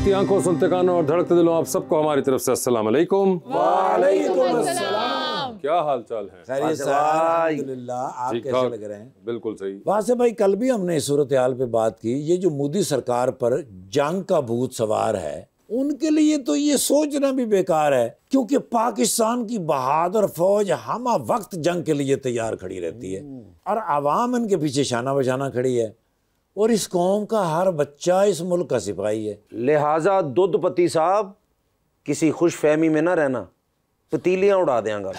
देखती आंखों, सुनते कानों और धड़कते दिलों, आप सबको हमारी तरफ से अस्सलाम वालेकुम। वालेकुम अस्सलाम। क्या हाल चाल है? खैरियत से अल्हम्दुलिल्लाह। आप कैसे लग रहे हैं? बिल्कुल सही। वासे भाई, कल भी हमने इस सूरत हाल पे बात की। ये जो मोदी सरकार पर जंग का भूत सवार है, उनके लिए तो ये सोचना भी बेकार है, क्योंकि पाकिस्तान की बहादुर फौज हम वक्त जंग के लिए तैयार खड़ी रहती है और आवाम इनके पीछे शाना बशाना खड़ी है, और इस कौम का हर बच्चा इस मुल्क का सिपाही है। लिहाजा दूध पति साहब, किसी खुश फहमी में ना रहना, पतीलियां उड़ा देंगा।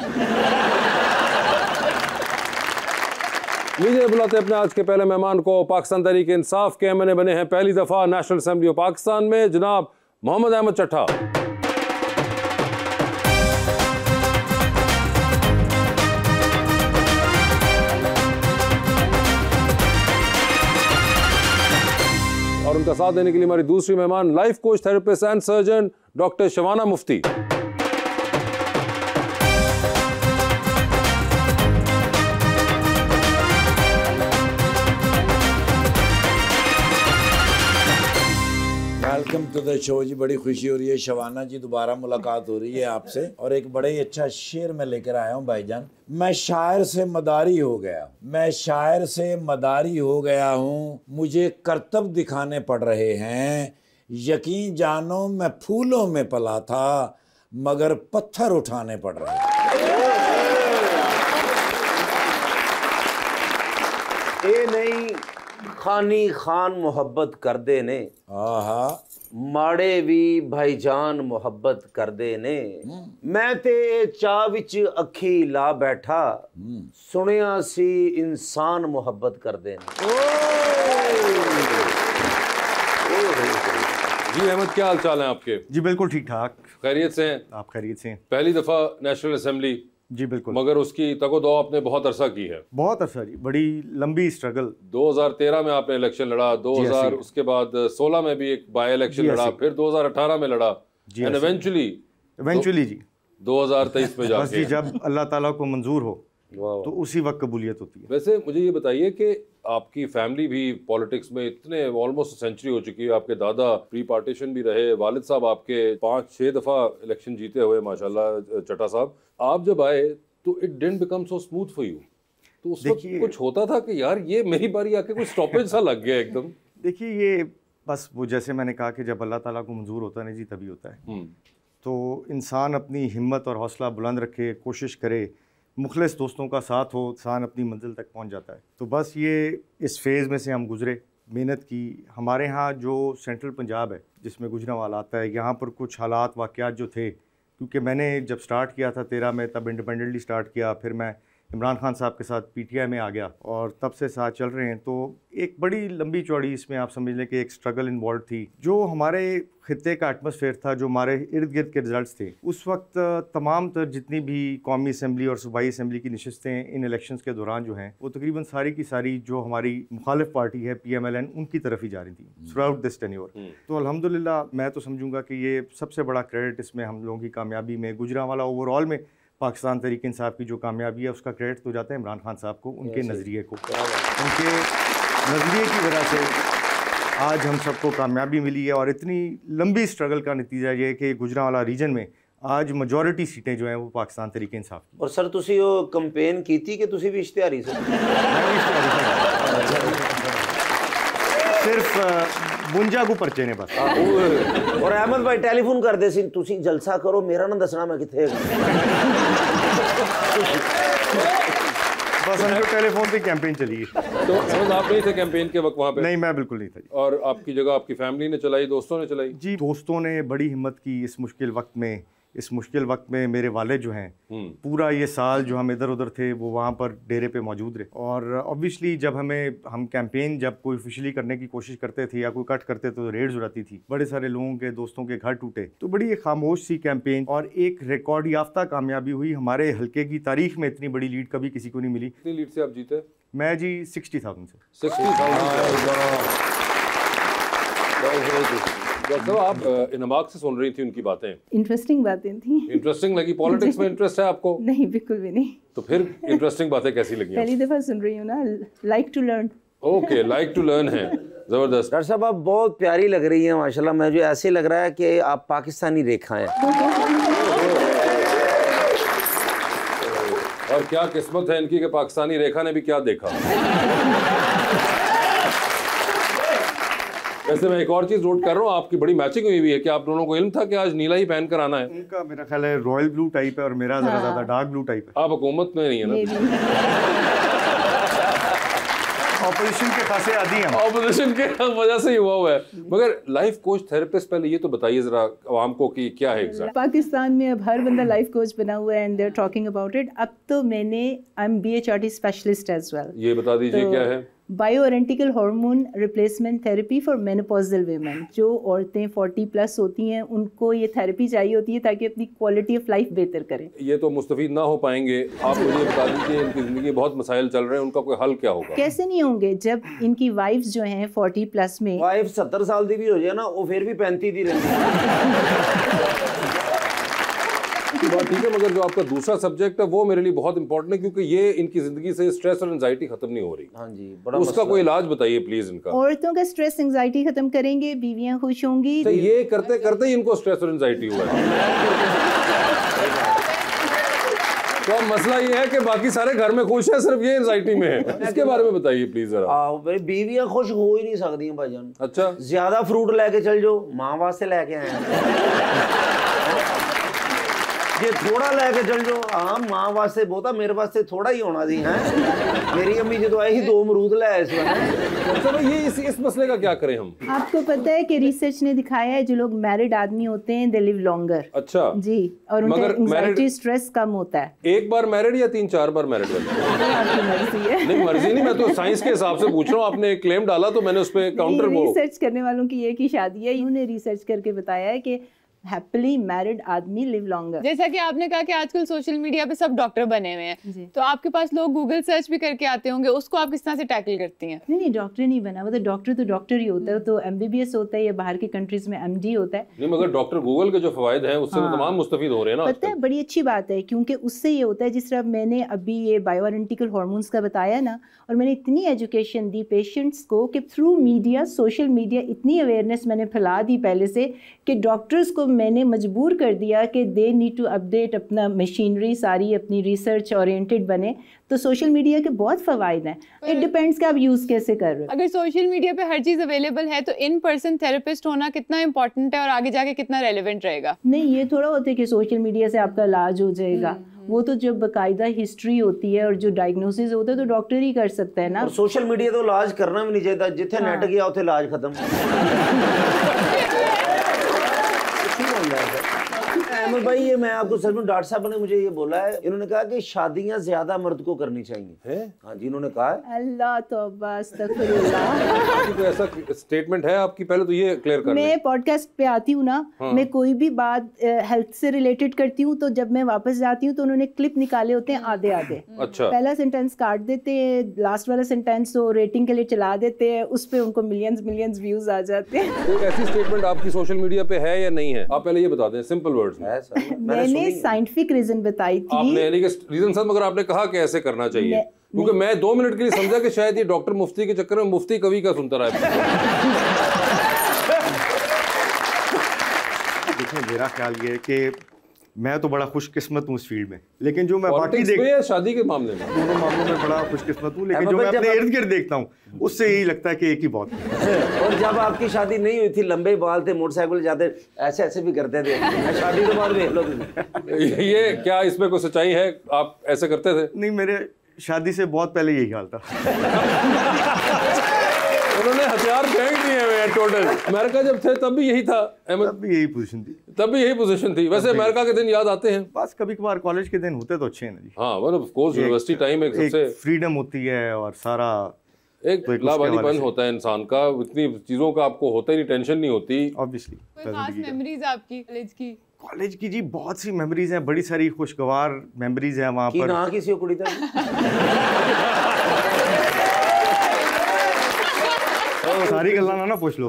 लीजिए बुलाते अपने आज के पहले मेहमान को। पाकिस्तान तहरीक इंसाफ के एमएनए बने हैं पहली दफा नेशनल असेंबली ऑफ पाकिस्तान में, जनाब मोहम्मद अहमद चट्ठा। और उनका साथ देने के लिए हमारी दूसरी मेहमान, life coach, therapist and surgeon doctor Shabana Mufti. Welcome to the show ji. बड़ी खुशी हो रही है शबाना जी, दोबारा मुलाकात हो रही है आपसे, और एक बड़े ही अच्छा शेर मैं लेकर आया हूँ भाईजान। मैं शायर से मदारी हो गया, मैं शायर से मदारी हो गया हूँ, मुझे करतब दिखाने पड़ रहे हैं। यकीन जानो मैं फूलों में पला था, मगर पत्थर उठाने पड़ रहे हैं। ए नहीं खानी खान मोहब्बत कर दे ने, आहा माड़े भी भाईजान मोहब्बत कर दे ने। मैं ते चाह विच अखी ला बैठा, सुनिया सी इंसान मोहब्बत कर दे ने। जी अहमद, क्या हाल चाल है आपके? जी बिल्कुल ठीक ठाक। खैरियत से हैं? आप खैरियत से हैं? पहली दफा नेशनल असेंबली। जी बिल्कुल। मगर उसकी तगो-दो आपने बहुत अरसा की है। बहुत अरसा जी, बड़ी लंबी स्ट्रगल। 2013 में आपने इलेक्शन लड़ा, 2000 उसके बाद 16 में भी एक बाय इलेक्शन लड़ा, फिर 2018 में लड़ा, एंड इवेंचुअली जी 2023 में बस जी, जाके जब अल्लाह ताला को मंजूर हो तो उसी वक्त कबूलियत होती है। वैसे मुझे ये बताइए कि आपकी फैमिली भी पॉलिटिक्स में इतने ऑलमोस्ट सेंचुरी हो चुकी है। आपके दादा प्री पार्टीशन भी रहे, वालिद साहब आपके 5-6 दफा इलेक्शन जीते हुए माशाल्लाह चट्टा साहब। आप जब आए तो it didn't become so smooth for you, तो उस वक्त कुछ होता था कि यार ये मेरी बारी आके कोई स्टॉपेज सा लग गया एकदम? देखिए, ये बस वो जैसे मैंने कहा कि जब अल्लाह ताला को मंजूर होता है जी, तभी होता है। तो इंसान अपनी हिम्मत और हौसला बुलंद रखे, कोशिश करे, मुखलिस दोस्तों का साथ हो, इंसान अपनी मंजिल तक पहुंच जाता है। तो बस ये इस फेज़ में से हम गुजरे, मेहनत की। हमारे यहाँ जो सेंट्रल पंजाब है जिसमें गुजरांवाला आता है, यहाँ पर कुछ हालात वाक़यात जो थे, क्योंकि मैंने जब स्टार्ट किया था 13 में, तब इंडिपेंडेंटली स्टार्ट किया, फिर मैं इमरान खान साहब के साथ पीटीआई में आ गया और तब से साथ चल रहे हैं। तो एक बड़ी लंबी चौड़ी इसमें आप समझ लें कि एक स्ट्रगल इन्वॉल्व थी। जो हमारे खित्ते का एटमॉस्फेयर था, जो हमारे इर्द गिर्द के रिजल्ट्स थे, उस वक्त तमाम तर जितनी भी कौमी असम्बली और सूबाई असम्बली की नशस्तें इन इलेक्शंस के दौरान जो हैं, वो तकरीबन सारी की सारी जो हमारी मुखालिफ पार्टी है PMLN, उनकी तरफ ही जा रही थी थ्रू आउट दिस टेन्योर। तो अल्हम्दुलिल्लाह मैं तो समझूंगा कि ये सबसे बड़ा क्रेडिट इसमें हम लोगों की कामयाबी में, गुजरांवाला ओवरऑल में पाकिस्तान तहरीक इंसाफ की जो कामयाबी है, उसका क्रेडिट तो जाता है इमरान खान साहब को, उनके नज़रिए को। उनके नज़रिए की वजह से आज हम सबको कामयाबी मिली है, और इतनी लंबी स्ट्रगल का नतीजा ये है कि गुजरांवाला रीजन में आज मेजॉरिटी सीटें जो हैं वो पाकिस्तान तहरीक इंसाफ की। और सर तुसी वो कैंपेन की थी कि तुसी भी इश्तिहारी से? मैं भी इश्तिहारी सिर्फ बुंजा को परचे ने बस। और अहमद भाई टेलीफोन कर दे सी, तुसी जलसा करो, मेरा ना दसना मैं किथे। बस हम टेलीफोन पे कैंपेन चली है। तो अहमद आप नहीं थे कैंपेन के वक्त वहाँ पे? नहीं, मैं बिल्कुल नहीं था। और आपकी जगह आपकी फैमिली ने चलाई, दोस्तों ने चलाई? जी, दोस्तों ने बड़ी हिम्मत की इस मुश्किल वक्त में। इस मुश्किल वक्त में मेरे वालिद जो हैं, पूरा ये साल जो हम इधर उधर थे वो वहाँ पर डेरे पे मौजूद रहे। और ऑब्वियसली जब हम कैंपेन जब कोई ऑफिशियली करने की कोशिश करते थे या कोई कट करते थे तो रेड्स हो जाती थी, बड़े सारे लोगों के दोस्तों के घर टूटे। तो बड़ी एक खामोश सी कैंपेन और एक रिकॉर्ड याफ्ता कामयाबी हुई। हमारे हल्के की तारीख में इतनी बड़ी लीड कभी किसी को नहीं मिली। कितनी लीड से आप जीते? मैं जी 60,000 से। 60,000। डॉक्टर आप इनमाक से सुन रही थी उनकी बातें, इंटरेस्टिंग बातें थी। इंटरेस्टिंग लगी? पॉलिटिक्स में इंटरेस्ट है आपको? नहीं, बिल्कुल भी नहीं। तो फिर इंटरेस्टिंग बातें कैसी लगी? पहली दफा सुन रही हूँ ना, like to learn. Okay, like to learn है। जबरदस्त। डॉक्टर साहब आप बहुत प्यारी लग रही हैं माशाल्लाह, मुझे ऐसे लग रहा है कि आप पाकिस्तानी रेखा हैं। और क्या किस्मत है इनकी कि पाकिस्तानी रेखा ने भी क्या देखा। वैसे मैं एक और चीज नोट कर रहा हूँ, आपकी बड़ी मैचिंग हुई है कि आप दोनों को इल्म था कि आज नीला ही पहन कर आना है। उनका मेरा ख्याल है रॉयल ब्लू टाइप है और मेरा जरा ज्यादा डार्क ब्लू टाइप है। आप हुकूमत में नहीं है ना, ऑपोजिशन के खासे आदि हैं। ऑपोजिशन के वजह से ही हुआ है। मगर लाइफ कोच थेरेपिस्ट, पहले ये तो बताइए जरा आवाम को कि क्या है एग्जैक्ट। पाकिस्तान में अब हर बंदा लाइफ कोच बना हुआ है and they are talking about it. अब तो मैंने I am BHRT specialist as well. ये बता दीजिए क्या है। Bioidentical hormone replacement therapy for menopausal women. जो औरतें 40+ होती हैं उनको ये थेरेपी चाहिए होती है ताकि अपनी क्वालिटी ऑफ लाइफ बेहतर करें। ये तो मुस्तफीद ना हो पाएंगे, आप मुझे बता दीजिए इनकी ज़िंदगी बहुत मसाइल चल रहे हैं, उनका कोई हल क्या होगा। कैसे नहीं होंगे जब इनकी वाइफ्स जो हैं 40+ में। वाइफ 70 साल की भी हो जाए ना, वो फिर भी 35 ही रहती बात ठीक है, मगर जो आपका दूसरा सब्जेक्ट है वो मेरे लिए बहुत इंपॉर्टेंट है क्योंकि ये इनकी जिंदगी से स्ट्रेस और एंजाइटी खत्म नहीं हो रही। हाँ जी, बड़ा उसका कोई इलाज बताइए प्लीज इनका। औरतों का स्ट्रेस एंजाइटी खत्म करेंगे, बीवियां खुश होंगी। तो ये करते करते ही इनको स्ट्रेस और एंजाइटी हुआ है। तो अब मसला ये है कि बाकी सारे घर में खुश है, सिर्फ ये एंजाइटी में है। इसके बारे में बताइए प्लीज जरा। बीवियां खुश हो ही नहीं सकती भाईजान। अच्छा, ज्यादा फ्रूट लेके चल जाओ, माँ वास्ते लेके आए ये थोड़ा लेके चल जाओ, हाँ माँ वास्ते बहुत, मेरे वास्ते थोड़ा ही होना दी है। मेरी अम्मी जो आई 2 अमरूद ले इस बार। चलो ये इस मसले का क्या करें हम। आपको पता है कि रिसर्च ने दिखाया है जो लोग मैरिड आदमी होते हैं दे लिव लॉन्गर। अच्छा जी, और उनका मगर एंजाइटी स्ट्रेस कम होता है। एक बार मैरिड या 3-4 बार मैरिड वाले? आपकी मर्जी है। नहीं मर्जी नहीं, मैं तो साइंस के हिसाब से पूछ रहा हूँ। आपने एक क्लेम डाला तो मैंने उस पर काउंटर वो रिसर्च करने वालों की एक ही शादी है, इन्होंने रिसर्च करके बताया है कि हैप्पीली मैरिड आदमी लिव लॉन्गर। जैसा कि आपने कहा कि आजकल सोशल मीडिया पे सब डॉक्टर बने हुए हैं, तो आपके पास लोग गूगल सर्च भी करके आते होंगे, उसको आप किस तरह से टैकल करती हैं? नहीं डॉक्टर नहीं बना, मतलब डॉक्टर तो डॉक्टर ही होता है, तो MBBS होता है या बाहर की कंट्रीज में MD होता है। नहीं, मगर डॉक्टर गूगल के जो फवायद हैं उससे तो तमाम मुस्तफीद हो रहे हैं ना। पता है बड़ी अच्छी बात है क्योंकि उससे ये होता है, जिस तरह मैंने अभी ये बायोआइडेंटिकल हार्मोन्स का बताया ना, और मैंने इतनी एजुकेशन दी पेशेंट्स को कि थ्रू मीडिया, सोशल मीडिया, इतनी अवेयरनेस मैंने फैला दी पहले से कि डॉक्टर्स को मैंने मजबूर कर दिया कि दे नीड टू अपडेट अपना मशीनरी, सारी अपनी रिसर्च ओरिएंटेड बने। तो सोशल मीडिया के बहुत फ़वाइद हैं, इट डिपेंड्स कि आप यूज़ कैसे कर रहे हो। अगर सोशल मीडिया पे हर चीज़ अवेलेबल है तो इन पर्सन थेरेपिस्ट होना कितना इंपॉर्टेंट है और आगे जाके कितना रेलेवेंट रहेगा? नहीं, ये थोड़ा होता है कि सोशल मीडिया से आपका इलाज हो जाएगा। वो तो जब बाकायदा हिस्ट्री होती है और जो डायग्नोसिस होता है तो डॉक्टर ही कर सकता है ना। और सोशल मीडिया तो इलाज करना भी नहीं चाहिए, जिथे नेट गया उथे इलाज खत्म। अहमद भाई, ये मैं आपको सच में, डॉक्टर साहब ने मुझे ये बोला है, इन्होंने कहा कि शादियां ज्यादा मर्द को करनी चाहिए। हाँ जी, इन्होंने कहा है। अल्लाह तौबा अस्तगफिरुल्लाह। तो ऐसा स्टेटमेंट है आपकी, पहले तो ये क्लियर कर मैं पॉडकास्ट पे आती हूँ ना, मैं कोई भी बात हेल्थ से रिलेटेड करती हूँ तो जब मैं वापस जाती हूँ तो उन्होंने क्लिप निकाले होते हैं आधे आधे। अच्छा, पहला सेंटेंस काट देते हैं, लास्ट वाला सेंटेंस तो रेटिंग के लिए चला देते हैं, उस पे उनको मिलियंस व्यूज आ जाते हैं। कोई ऐसी स्टेटमेंट आपकी सोशल मीडिया पे है या नहीं है? आप पहले ये बता दें सिंपल वर्ड्स में। मैंने साइंटिफिक रीजन बताई थी। आपने यानी कि रीजन सर, मगर आपने कहा कि ऐसे करना चाहिए, क्योंकि मैं 2 मिनट के लिए समझा कि शायद ये डॉक्टर मुफ्ती के चक्कर में मुफ्ती कवि का सुनता रहा है। देखिए, मेरा ख्याल ये है कि मैं तो बड़ा खुशकिस्मत हूँ इस फील्ड में, लेकिन जो मैं बाकी पॉलिटिक्स में या शादी के मामले में? दोनों मामलों में बड़ा खुशकिस्मत हूँ, लेकिन जो मैं अपने इर्द गिर्द देखता हूँ उससे यही लगता है कि एक ही बहुत है। और जब आपकी शादी नहीं हुई थी, लंबे बाल थे, मोटरसाइकिल जाते ऐसे ऐसे भी करते थे, शादी के बाद देख लो तुम। ये क्या इसमें कोई सच्चाई है? आप ऐसे करते थे? नहीं, मेरे शादी से बहुत पहले यही हाल था। उन्होंने हथियार फेंक दिए हैं टोटल। अमेरिका जब थे तब भी यही था अहमद, तब भी यही पोजीशन थी। तब भी यही पोजीशन थी। वैसे अमेरिका के दिन याद आते हैं? बस कभी कभार कॉलेज के दिन होते तो अच्छे हैं ना जी। हाँ, one of course university time एक सबसे फ्रीडम होती है और सारा एक लावारीपन होता है इंसान का, इतनी चीजों का आपको होता ही नहीं, टेंशन नहीं होती। ऑब्वियसली कोई खास मेमोरीज आपकी कॉलेज की? जी बहुत सी मेमोरीज हैं, बड़ी सारी खुशगवार मेमोरीज हैं वहाँ पर। ना किसी को कुड़ी था सारी गल्लां ना पूछ लो।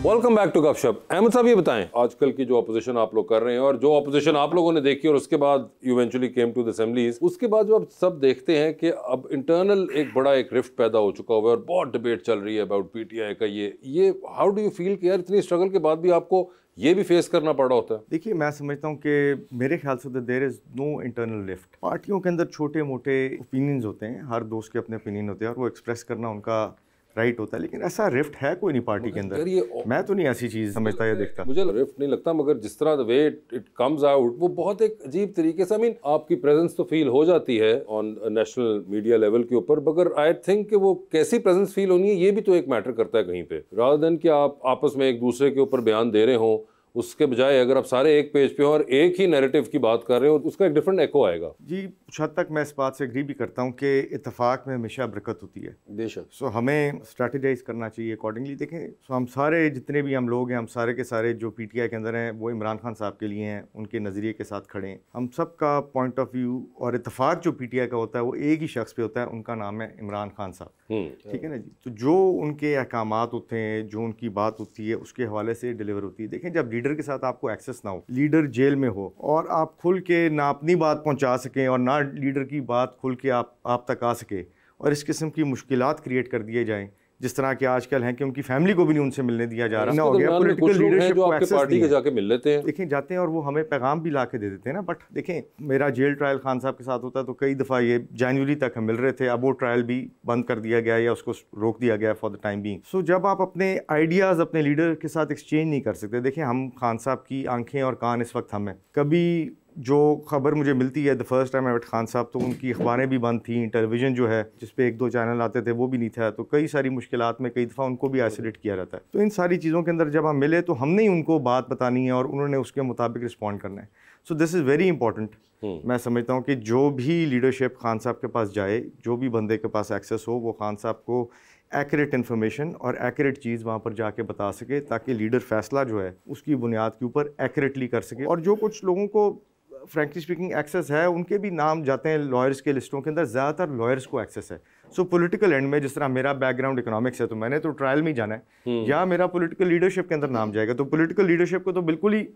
वेलकम बैक टू गपशप। अहमद साहब, ये बताएं, आजकल की जो अपोजिशन आप लोग कर रहे हैं और जो अपोजिशन आप लोगों ने देखी और उसके बाद you eventually came to the assemblies, उसके बाद जो आप सब देखते हैं कि अब इंटरनल एक बड़ा एक रिफ्ट पैदा हो चुका हुआ है और बहुत डिबेट चल रही है अबाउट पीटीआई का। ये हाउ डू यू फील कि यार इतनी स्ट्रगल के बाद भी आपको ये भी फेस करना पड़ा होता है? देखिए, मैं समझता हूँ कि मेरे ख्याल से there is no internal lift. पार्टियों के अंदर छोटे मोटे ओपिनियंस होते हैं, हर दोस्त के अपने ओपिनियन होते हैं और वो एक्सप्रेस करना उनका राइट होता है, लेकिन ऐसा रिफ्ट है कोई नहीं पार्टी के अंदर। मैं तो नहीं ऐसी चीज़ समझता या देखता। मुझे रिफ्ट नहीं लगता, मगर जिस तरह the way it comes out वो बहुत एक अजीब तरीके से, आई मीन आपकी प्रेजेंस तो फील हो जाती है ऑन नेशनल मीडिया लेवल के ऊपर, मगर आई थिंक कि वो कैसी प्रेजेंस फील होनी है ये भी तो एक मैटर करता है कहीं पे, रादर देन कि आप आपस में एक दूसरे के ऊपर बयान दे रहे हो। उसके बजाय अगर आप सारे एक पेज पे हो और एक ही नैरेटिव की बात कर रहे हो, उसका एक डिफरेंट एको आएगा। जी, कुछ हद तक मैं इस बात से एग्री भी करता हूँ कि इत्तेफाक में हमेशा बरकत होती है। बेशक। सो हमें स्ट्रैटेजाइज करना चाहिए अकॉर्डिंगली। देखें, सो हम सारे जितने भी हम लोग हैं, हम सारे के सारे जो पीटीआई के अंदर हैं वो इमरान खान साहब के लिए हैं, उनके नज़रिए के साथ खड़े हैं। हम सब का पॉइंट ऑफ व्यू और इत्तेफाक जो पीटीआई का होता है वो एक ही शख्स पे होता है, उनका नाम है इमरान खान साहब। ठीक है ना जी। तो जो उनके अहकामात होते हैं, जो उनकी बात होती है, उसके हवाले से डिलीवर होती है। देखें, जब लीडर के साथ आपको एक्सेस ना हो, लीडर जेल में हो और आप खुल के ना अपनी बात पहुंचा सकें और ना लीडर की बात खुल के आप तक आ सके और इस किस्म की मुश्किलात क्रिएट कर दिए जाएं जिस तरह के आजकल हैं कि उनकी फैमिली को भी नहीं उनसे मिलने दिया जा रहा ना हो गया। पॉलिटिकल लीडरशिप जो आपके पार्टी के जाके मिल लेते हैं, देखें जाते हैं और वो हमें पैगाम भी ला के दे देते हैं ना। बट देखें, मेरा जेल ट्रायल खान साहब के साथ होता है तो कई दफ़ा ये जनवरी तक हम मिल रहे थे, अब वो ट्रायल भी बंद कर दिया गया या उसको रोक दिया गया फॉर द टाइम बीइंग। सो जब आप अपने आइडियाज़ अपने लीडर के साथ एक्सचेंज नहीं कर सकते, देखें हम खान साहब की आंखें और कान इस वक्त हमें कभी जो खबर मुझे मिलती है the first time I met Khan साहब तो उनकी अखबारें भी बंद थी, टेलीविज़न जो है जिस पे 1-2 चैनल आते थे वो भी नहीं था, तो कई सारी मुश्किलात में कई दफ़ा उनको भी आइसोलेट किया जाता है। तो इन सारी चीज़ों के अंदर जब हम मिले तो हमने ही उनको बात बतानी है और उन्होंने उसके मुताबिक रिस्पॉन्ड करना है। So this is very important. मैं समझता हूँ कि जो भी लीडरशिप खान साहब के पास जाए, जो भी बंदे के पास एक्सेस हो, वो खान साहब को एक्यूरेट इन्फॉर्मेशन और एक्यूरेट चीज़ वहाँ पर जाके बता सके ताकि लीडर फैसला जो है उसकी बुनियाद के ऊपर एक्यूरेटली कर सके। और जो कुछ लोगों को फ्रैंकली स्पीकिंग एक्सेस है, उनके भी नाम जाते हैं लॉयर्स के लिस्टों के अंदर, ज़्यादातर लॉयर्स को एक्सेस है। सो पॉलिटिकल एंड में जिस तरह मेरा बैकग्राउंड इकोनॉमिक्स है तो मैंने तो ट्रायल में ही जाना है, या मेरा पॉलिटिकल लीडरशिप के अंदर नाम जाएगा तो पॉलिटिकल लीडरशिप को तो बिल्कुल ही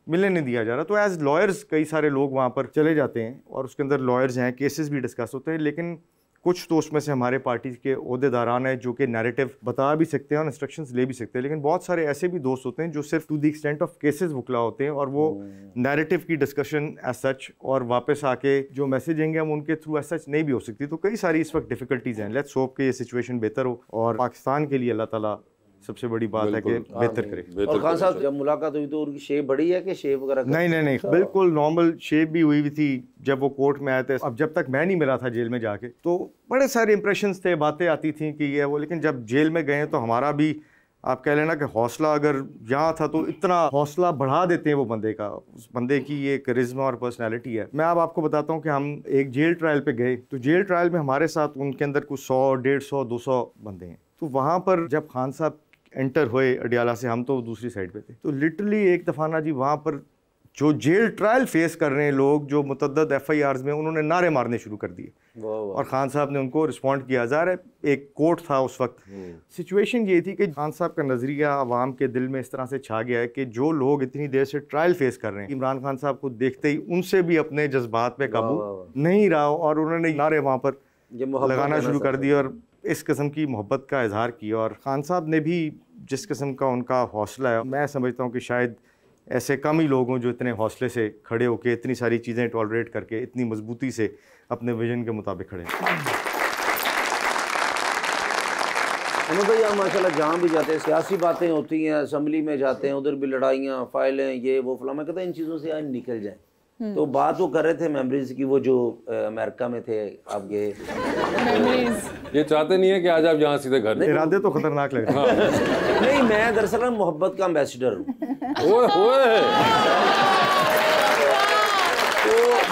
मिलने नहीं दिया जा रहा। तो एज लॉयर्स कई सारे लोग वहाँ पर चले जाते हैं और उसके अंदर लॉयर्स हैं, केसेस भी डिस्कस होते हैं, लेकिन कुछ तो उसमें से हमारे पार्टी के ओहदेदारान हैं जो कि नैरेटिव बता भी सकते हैं और इंस्ट्रक्शंस ले भी सकते हैं, लेकिन बहुत सारे ऐसे भी दोस्त होते हैं जो सिर्फ to the extent of cases वुकला होते हैं और वो नैरेटिव की डिस्कशन एज सच और वापस आके जो मैसेज आएंगे हम उनके थ्रू एज सच नहीं भी हो सकती। तो कई सारी इस वक्त डिफिकल्टीज हैं। लेट्स होप कि ये सिचुएशन बेहतर हो और पाकिस्तान के लिए अल्लाह ताला सबसे बड़ी बात है कि बेहतर करे। और खान साहब जब मुलाकात हुई तो उनकी शेप बड़ी है कि शेप वगैरह? नहीं, बिल्कुल नॉर्मल शेप भी हुई थी जब वो कोर्ट में आए थे। अब जब तक मैं नहीं मिला था जेल में जाके तो बड़े सारे इंप्रेशंस थे, बातें आती थी कि ये वो, लेकिन जब जेल में गए तो हमारा भी आप कह लेना कि हौसला अगर यहाँ था तो इतना हौसला बढ़ा देते हैं वो बंदे का, उस बंदे की ये करिश्मा और पर्सनैलिटी है। मैं अब आपको बताता हूँ कि हम एक जेल ट्रायल पे गए तो जेल ट्रायल में हमारे साथ उनके अंदर कुछ 100, 150, 200 बंदे हैं। तो वहाँ पर जब खान साहब एंटर हुए अडियाला से, हम तो दूसरी साइड पे थे, तो लिटरली एक दफ़ा ना जी वहाँ पर जो जेल ट्रायल फेस कर रहे हैं लोग, जो मुतद्दद FIRs में, उन्होंने नारे मारने शुरू कर दिए और खान साहब ने उनको रिस्पॉन्ड किया। ज़ाहिर है एक कोर्ट था उस वक्त। सिचुएशन ये थी कि खान साहब का नज़रिया आवाम के दिल में इस तरह से छा गया है कि जो लोग इतनी देर से ट्रायल फेस कर रहे हैं, इमरान खान साहब को देखते ही उनसे भी अपने जज्बात पे काबू नहीं रहा और उन्होंने नारे वहाँ पर लगाना शुरू कर दिए और इस किस्म की मोहब्बत का इजहार किया। और खान साहब ने भी जिस किस्म का उनका हौसला है, मैं समझता हूँ कि शायद ऐसे कम ही लोग हों जो इतने हौसले से खड़े होकर इतनी सारी चीज़ें टॉलरेट करके इतनी मजबूती से अपने विजन के मुताबिक खड़े हैं। भाई हम माशाल्लाह जहाँ भी जाते हैं सियासी बातें होती हैं, असम्बली में जाते हैं उधर भी लड़ाइयाँ, फाइलें, ये वो फला, मैं कहता इन चीज़ों से आज निकल जाए। तो बात वो कर रहे थे मेमोरीज की, वो जो अमेरिका में थे आप गए, ये चाहते नहीं है कि आज आप यहाँ सीधे घर, इरादे तो खतरनाक लग रहे हैं। नहीं, मैं दरअसल मोहब्बत का एम्बेसडर हूँ। तो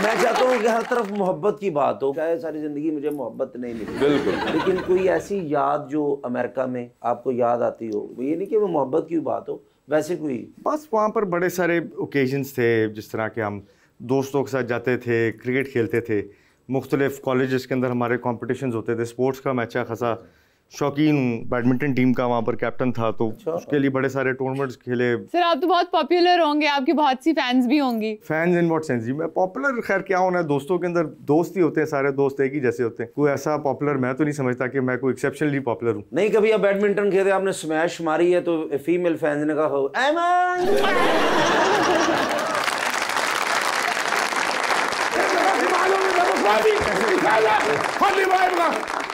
मैं चाहता हूँ कि हर तरफ मोहब्बत की बात हो। चाहे सारी ज़िंदगी मुझे मोहब्बत नहीं मिली, बिल्कुल, लेकिन कोई ऐसी याद जो अमेरिका में आपको याद आती हो, ये नहीं कि वो मोहब्बत की बात हो, वैसे कोई? बस वहाँ पर बड़े सारे ओकेजन्स थे, जिस तरह के हम दोस्तों के साथ जाते थे, क्रिकेट खेलते थे, मुख्तलिफ कॉलेजेस के अंदर हमारे कॉम्पिटिशन्स होते थे, स्पोर्ट्स का मैं अच्छा खासा शौकीन हूँ, बैडमिंटन टीम का वहाँ पर कैप्टन था, तो उसके लिए बड़े सारे टूर्नामेंट्स खेले। सर आप तो बहुत पॉपुलर होंगे, आपकी बहुत सी फैंस भी होंगी। फैंस इन व्हाट सेंस जी? मैं पॉपुलर खैर क्या होना है, दोस्तों के अंदर दोस्त ही होते हैं, सारे दोस्त एक ही जैसे होते हैं। कोई ऐसा पॉपुलर मैं तो नहीं समझता कि मैं कोई एक्सेप्शनली पॉपुलर हूँ। नहीं, कभी आप बैडमिंटन खेलते आपने स्मैश मारी है तो फीमेल फैंस ने कहा हो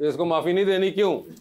इसको माफी नहीं देनी क्यों?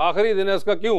आखिरी दिन है इसका क्यों?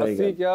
अस्सी क्या?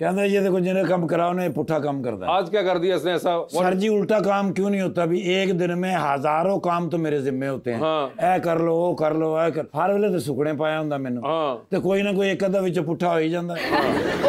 कहता है ये देखो जिन्हें कम कराओ ने पुट्ठा काम करता है। आज क्या कर दिया इसने ऐसा? सर जी उल्टा काम क्यों नहीं होता? भी एक दिन में हजारों काम तो मेरे जिम्मे होते हैं। हाँ। ऐ कर लो, वो कर लो, ऐ कर, हर वेले तो सुकने पाया हुंदा मैनू। हाँ। ते कोई ना कोई एक अद्धा विच पुट्ठा हो ही जांदा है।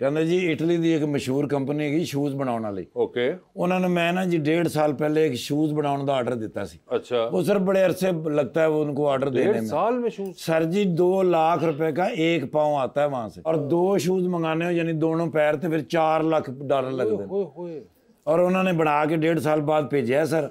कहते जी इटली दी एक मशहूर कंपनी हैगी शूज बनाने वाली, ओके, उन्होंने मैं ना जी 1.5 साल पहले एक शूज बनाने का ऑर्डर दिता सी। अच्छा, वो सर बड़े अरसे लगता है वो उनको ऑर्डर देने 1.5 में। साल में शूज? सर जी 2 लाख रुपए का एक पाँव आता है वहां से, और 2 शूज मंगाने हो यानी दोनों पैर, तो फिर $4 लाख लगते हैं। और उन्होंने बना के 1.5 साल बाद भेजा है सर।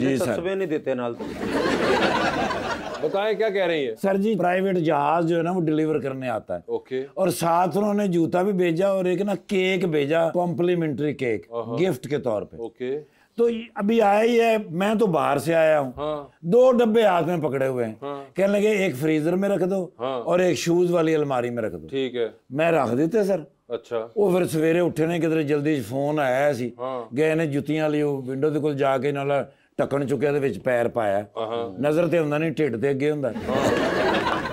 जी सर। तस्वीर नहीं देते नाल तो। बताएं क्या कह रही है? सर जी प्राइवेट जहाज जो है ना वो डिलीवर करने आता है, ओके, और साथ उन्होंने जूता भी भेजा और एक ना केक भेजा, कॉम्प्लीमेंट्री केक गिफ्ट के तौर पे। ओके, तो अभी आया ही है, मैं तो बाहर से आया हूँ। हाँ। 2 डब्बे हाथ में पकड़े हुए हैं। कहने लगे एक फ्रीजर में रख दो और एक शूज वाली अलमारी में रख दो। ठीक है, मैं रख देते सर। अच्छा, ਉਹ ਫਿਰ ਸਵੇਰੇ ਉੱਠੇ ਨੇ ਕਿਧਰੇ ਜਲਦੀ ਫੋਨ ਆਇਆ ਸੀ, ਗਏ ਨੇ ਜੁੱਤੀਆਂ ਲਈ ਉਹ ਵਿੰਡੋ ਦੇ ਕੋਲ ਜਾ ਕੇ ਨਾਲ ਢੱਕਣ ਚੁੱਕਿਆ ਦੇ ਵਿੱਚ ਪੈਰ ਪਾਇਆ, ਨਜ਼ਰ ਤੇ ਹੁੰਦਾ ਨਹੀਂ ਢਿੱਡ ਤੇ ਅੱਗੇ ਹੁੰਦਾ,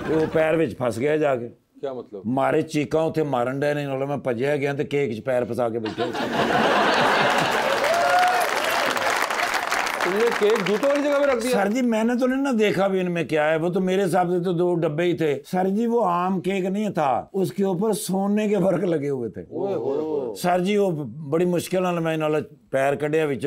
ਤੇ ਉਹ ਪੈਰ ਵਿੱਚ ਫਸ ਗਿਆ ਜਾ ਕੇ। क्या मतलब? ਮਾਰੇ ਚੀਕਾਂ ਉੱਥੇ ਮਾਰਨ ਡਏ ਨੇ, ਨਾਲ ਮੈਂ ਭੱਜਿਆ ਗਿਆ ਤੇ ਕੇਕ 'ਚ ਪੈਰ ਫਸਾ ਕੇ ਬੈਠੇ। तुमने केक जूतों वाली जगह पे रख दिया? सर जी मैंने तो नहीं ना देखा भी इनमें क्या है, वो तो मेरे हिसाब से तो 2 डब्बे ही थे। सर जी वो आम केक नहीं था, उसके ऊपर सोने के वर्क लगे हुए थे। सर जी वो बड़ी मुश्किल नाल मैं नाल पैर कढ़िया विच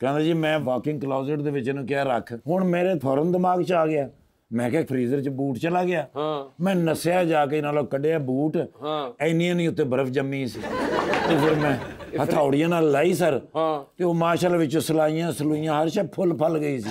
ਕਹਿੰਦਾ ਜੀ ਮੈਂ ਵਾਕਿੰਗ ਕਲੋਜ਼ਟ ਦੇ ਵਿੱਚ ਇਹਨੂੰ ਕਿਹਾ ਰੱਖ। ਹੁਣ ਮੇਰੇ ਫੌਰਨ ਦਿਮਾਗ 'ਚ ਆ ਗਿਆ, ਮੈਂ ਕਿਹਾ ਫਰੀਜ਼ਰ 'ਚ ਬੂਟ ਚਲਾ ਗਿਆ। ਮੈਂ ਨਸਿਆ ਜਾ ਕੇ ਨਾਲੋਂ ਕੱਢਿਆ ਬੂਟ, ਇੰਨੀ ਨਹੀਂ ਉੱਤੇ ਬਰਫ਼ ਜੰਮੀ ਸੀ, ਤੇ ਫਿਰ ਮੈਂ ਹਥੌੜੀਆਂ ਨਾਲ ਲਾਈ ਸਰ, ਤੇ ਉਹ ਮਾਸ਼ਾਅੱਲਾ ਵਿੱਚ ਸਲਾਈਆਂ ਸਲੂਈਆਂ ਹਰ ਸ਼ੈ ਫੁੱਲ ਫਲ ਗਈ ਸੀ।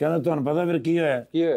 ਕਹਿੰਦਾ ਤੁਹਾਨੂੰ ਪਤਾ ਫਿਰ ਕੀ ਹੋਇਆ? की है?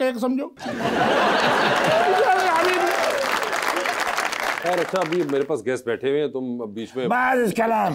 केक समझो यार अच्छा, अभी मेरे पास गेस्ट बैठे हुए हैं, तुम अब बीच में। बाद इस कलाम।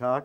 ठाक।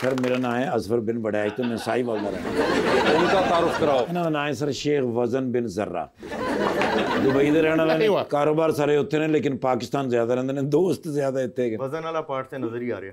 सर मेरा नाम है अजफर बिन बड़ैच, तो मैं साई वाल में रहता हूं। उनका तारुफ कराओ। ਇਹਨਾਂ ਦਾ ਨਾਮ ਹੈ ਸਰ ਸ਼ੇਖ ਵਜ਼ਨ ਬਿਨ ਜ਼र्रा, ਦੁਬਈ ਦੇ ਰਹਿਣ ਵਾਲੇ ਨੇ, ਕਾਰੋਬਾਰ ਸਾਰੇ ਉੱਥੇ ਨੇ ਲੇਕਿਨ ਪਾਕਿਸਤਾਨ ਜ਼ਿਆਦਾ ਰਹਿੰਦੇ ਨੇ, ਦੋਸਤ ਜ਼ਿਆਦਾ ਇੱਥੇ ਹੈਗੇ। वजन वाला पार्ट से नजर ही आ रहा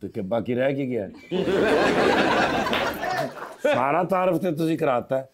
तो क्या बाकी रह के गया? सारा तारफ ते तुसी कराता है।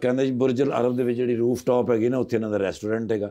ਕਹਿੰਦੇ ਜੀ ਬੁਰਜ ਅਲ ਅਰਬ ਦੇ ਵਿੱਚ ਜਿਹੜੀ ਰੂਫ ਟਾਪ ਹੈਗੀ ਨਾ, ਉੱਥੇ ਇਹਨਾਂ ਦਾ ਰੈਸਟੋਰੈਂਟ ਹੈਗਾ,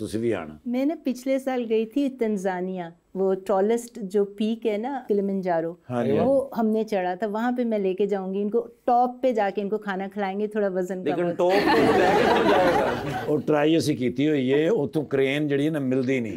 ਤੁਸੀਂ ਵੀ ਆਣਾ। मैं ना पिछले साल गई थी तंजानिया, वो टॉलेस्ट जो पीक है ना किलिमंजारो, वो हमने चढ़ा था, वहाँ पे मैं लेके जाऊंगी इनको, टॉप पे जाके इनको खाना खिलाएंगे, थोड़ा वजन कम लेकिन हो। टॉप पे तो लेके कौन जाएगा? ਉਹ ਟਰਾਈ ਅਸੀਂ ਕੀਤੀ ਹੋਈ ਹੈ, ਉੱਥੋਂ ਕ੍ਰੇਨ ਜਿਹੜੀ ਨਾ ਮਿਲਦੀ ਨਹੀਂ।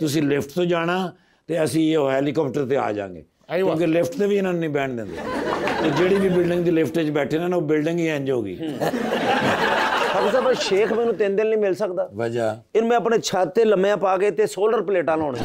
ਤੁਸੀਂ ਲਿਫਟ ਤੋਂ ਜਾਣਾ ਤੇ ਅਸੀਂ ਇਹ ਹੈਲੀਕਾਪਟਰ ਤੇ ਆ ਜਾਾਂਗੇ, ਕਿਉਂਕਿ ਲਿਫਟ ਤੇ ਵੀ ਇਹਨਾਂ ਨੂੰ ਨਹੀਂ ਬੈਠਣ ਦਿੰਦੇ। ਤੇ ਜਿਹੜੀ ਵੀ ਬਿਲਡਿੰਗ ਦੀ ਲਿਫਟ 'ਚ ਬੈਠੇ ਨੇ ਨਾ, ਉਹ ਬਿਲਡਿੰਗ ਹੀ ਇੰਜ ਹੋ ਗਈ। ਪਰ ਸ਼ੇਖ ਮੈਨੂੰ 3 ਦਿਨ ਨਹੀਂ ਮਿਲ ਸਕਦਾ। ਵਜ੍ਹਾ ਇਹਨ ਮੈਂ ਆਪਣੇ ਛੱਤ ਤੇ ਲੰਮਿਆਂ ਪਾ ਕੇ ਤੇ ਸੋਲਰ ਪਲੇਟਾਂ ਲਾਉਣੀਆਂ।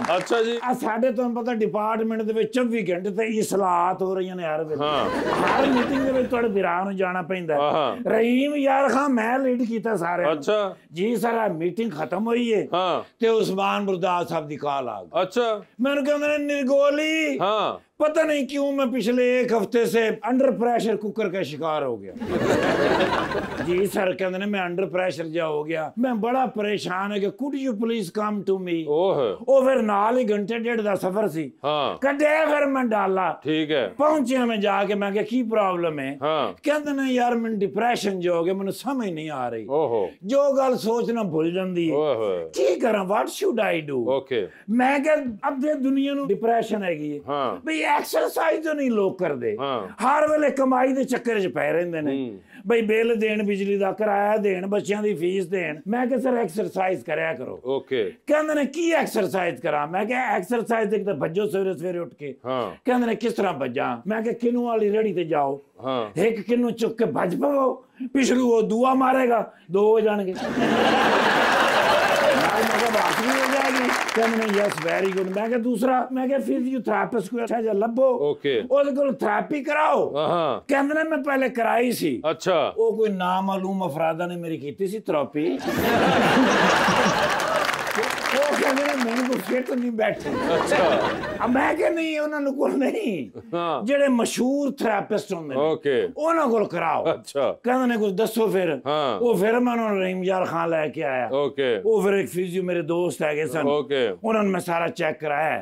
काम अच्छा जी। साढ़े तुहानू पता डिपार्टमेंट दे विच 24 घंटे ते इस्लाहत हो रही ने हर वेले। हर मीटिंग दे विच तुहाडे बिरा नूं जाना पैंदा। रहीम यार खान मैं लीड कीता सारे। अच्छा जी सर मीटिंग खत्म हुई है ते उस्मान बुरदास साहब दी कॉल आ गई। अच्छा मैंने कहंदे ने निर्गोली पता नहीं क्यों मैं पिछले 1 हफ्ते से अंडर प्रेशर कुकर का शिकार हो गया। जी सर कहते ने मैं अंडर प्रेशर जा हो गया, मैं बड़ा परेशान है कि could you please come to me. ओ फिर नाल ही घंटे डेढ़ दा सफर सी कदे फिर मैं डाला। ठीक है पहुंचे मैं जाके मैं क्या की प्रॉब्लम है। कहते ने यार मैं डिप्रेशन जो हो गया मैंने समझ नहीं आ रही। जो गल सोचना भूल जाती है की करा व्हाट शुड आई डू। मैं क्या अब दुनिया नूं डिप्रेशन हैगी भाई एक्सरसाइज तो नहीं लोग करते। हर वेले कमाई दे चक्कर च पै रहिंदे ने भाई बिल देन बिजली दा किराया देन बच्चों की फीस देन। मैं क्या सर एक्सरसाइज करया करो। कहंदे ने की एक्सरसाइज करा। मैं क्या एक्सरसाइज देख तो भज्जो सवेरे सवेरे उठ के। कहंदे ने किस तरह भज्जा। मैं क्या किन्नू वाली रेड़ी ते जाओ एक किन्नू चुक के भज पवो पिछलू वो दुआ मारेगा 2 हो जाएंगे। Yes very good. मैं क्या दूसरा मैं क्या फिजियोथेरेपिस्ट को अच्छा जा लभो ओदे कोल थेरेपी कराओ। कहंदे ने मैं पहले कराई सी। अच्छा वो कोई नामालूम अफरादा ने मेरी कीती सी थेरेपी। वो कहंदे ने मैनू कोई फिट नहीं बैठे। अच्छा अब मैं क्या नहीं उन्हां कोल नहीं जेड़े मशहूर थेरेपिस्ट होंदे ने उन्हां कोल कराओ। अच्छा कहंदे ने कुछ दसो फिर। वो फिर मैं उन्हां रहीम यार खान लेके आया। वो फिर एक फिजियो मेरे दोस्त है सन उन्होंने मैं सारा चेक कराया।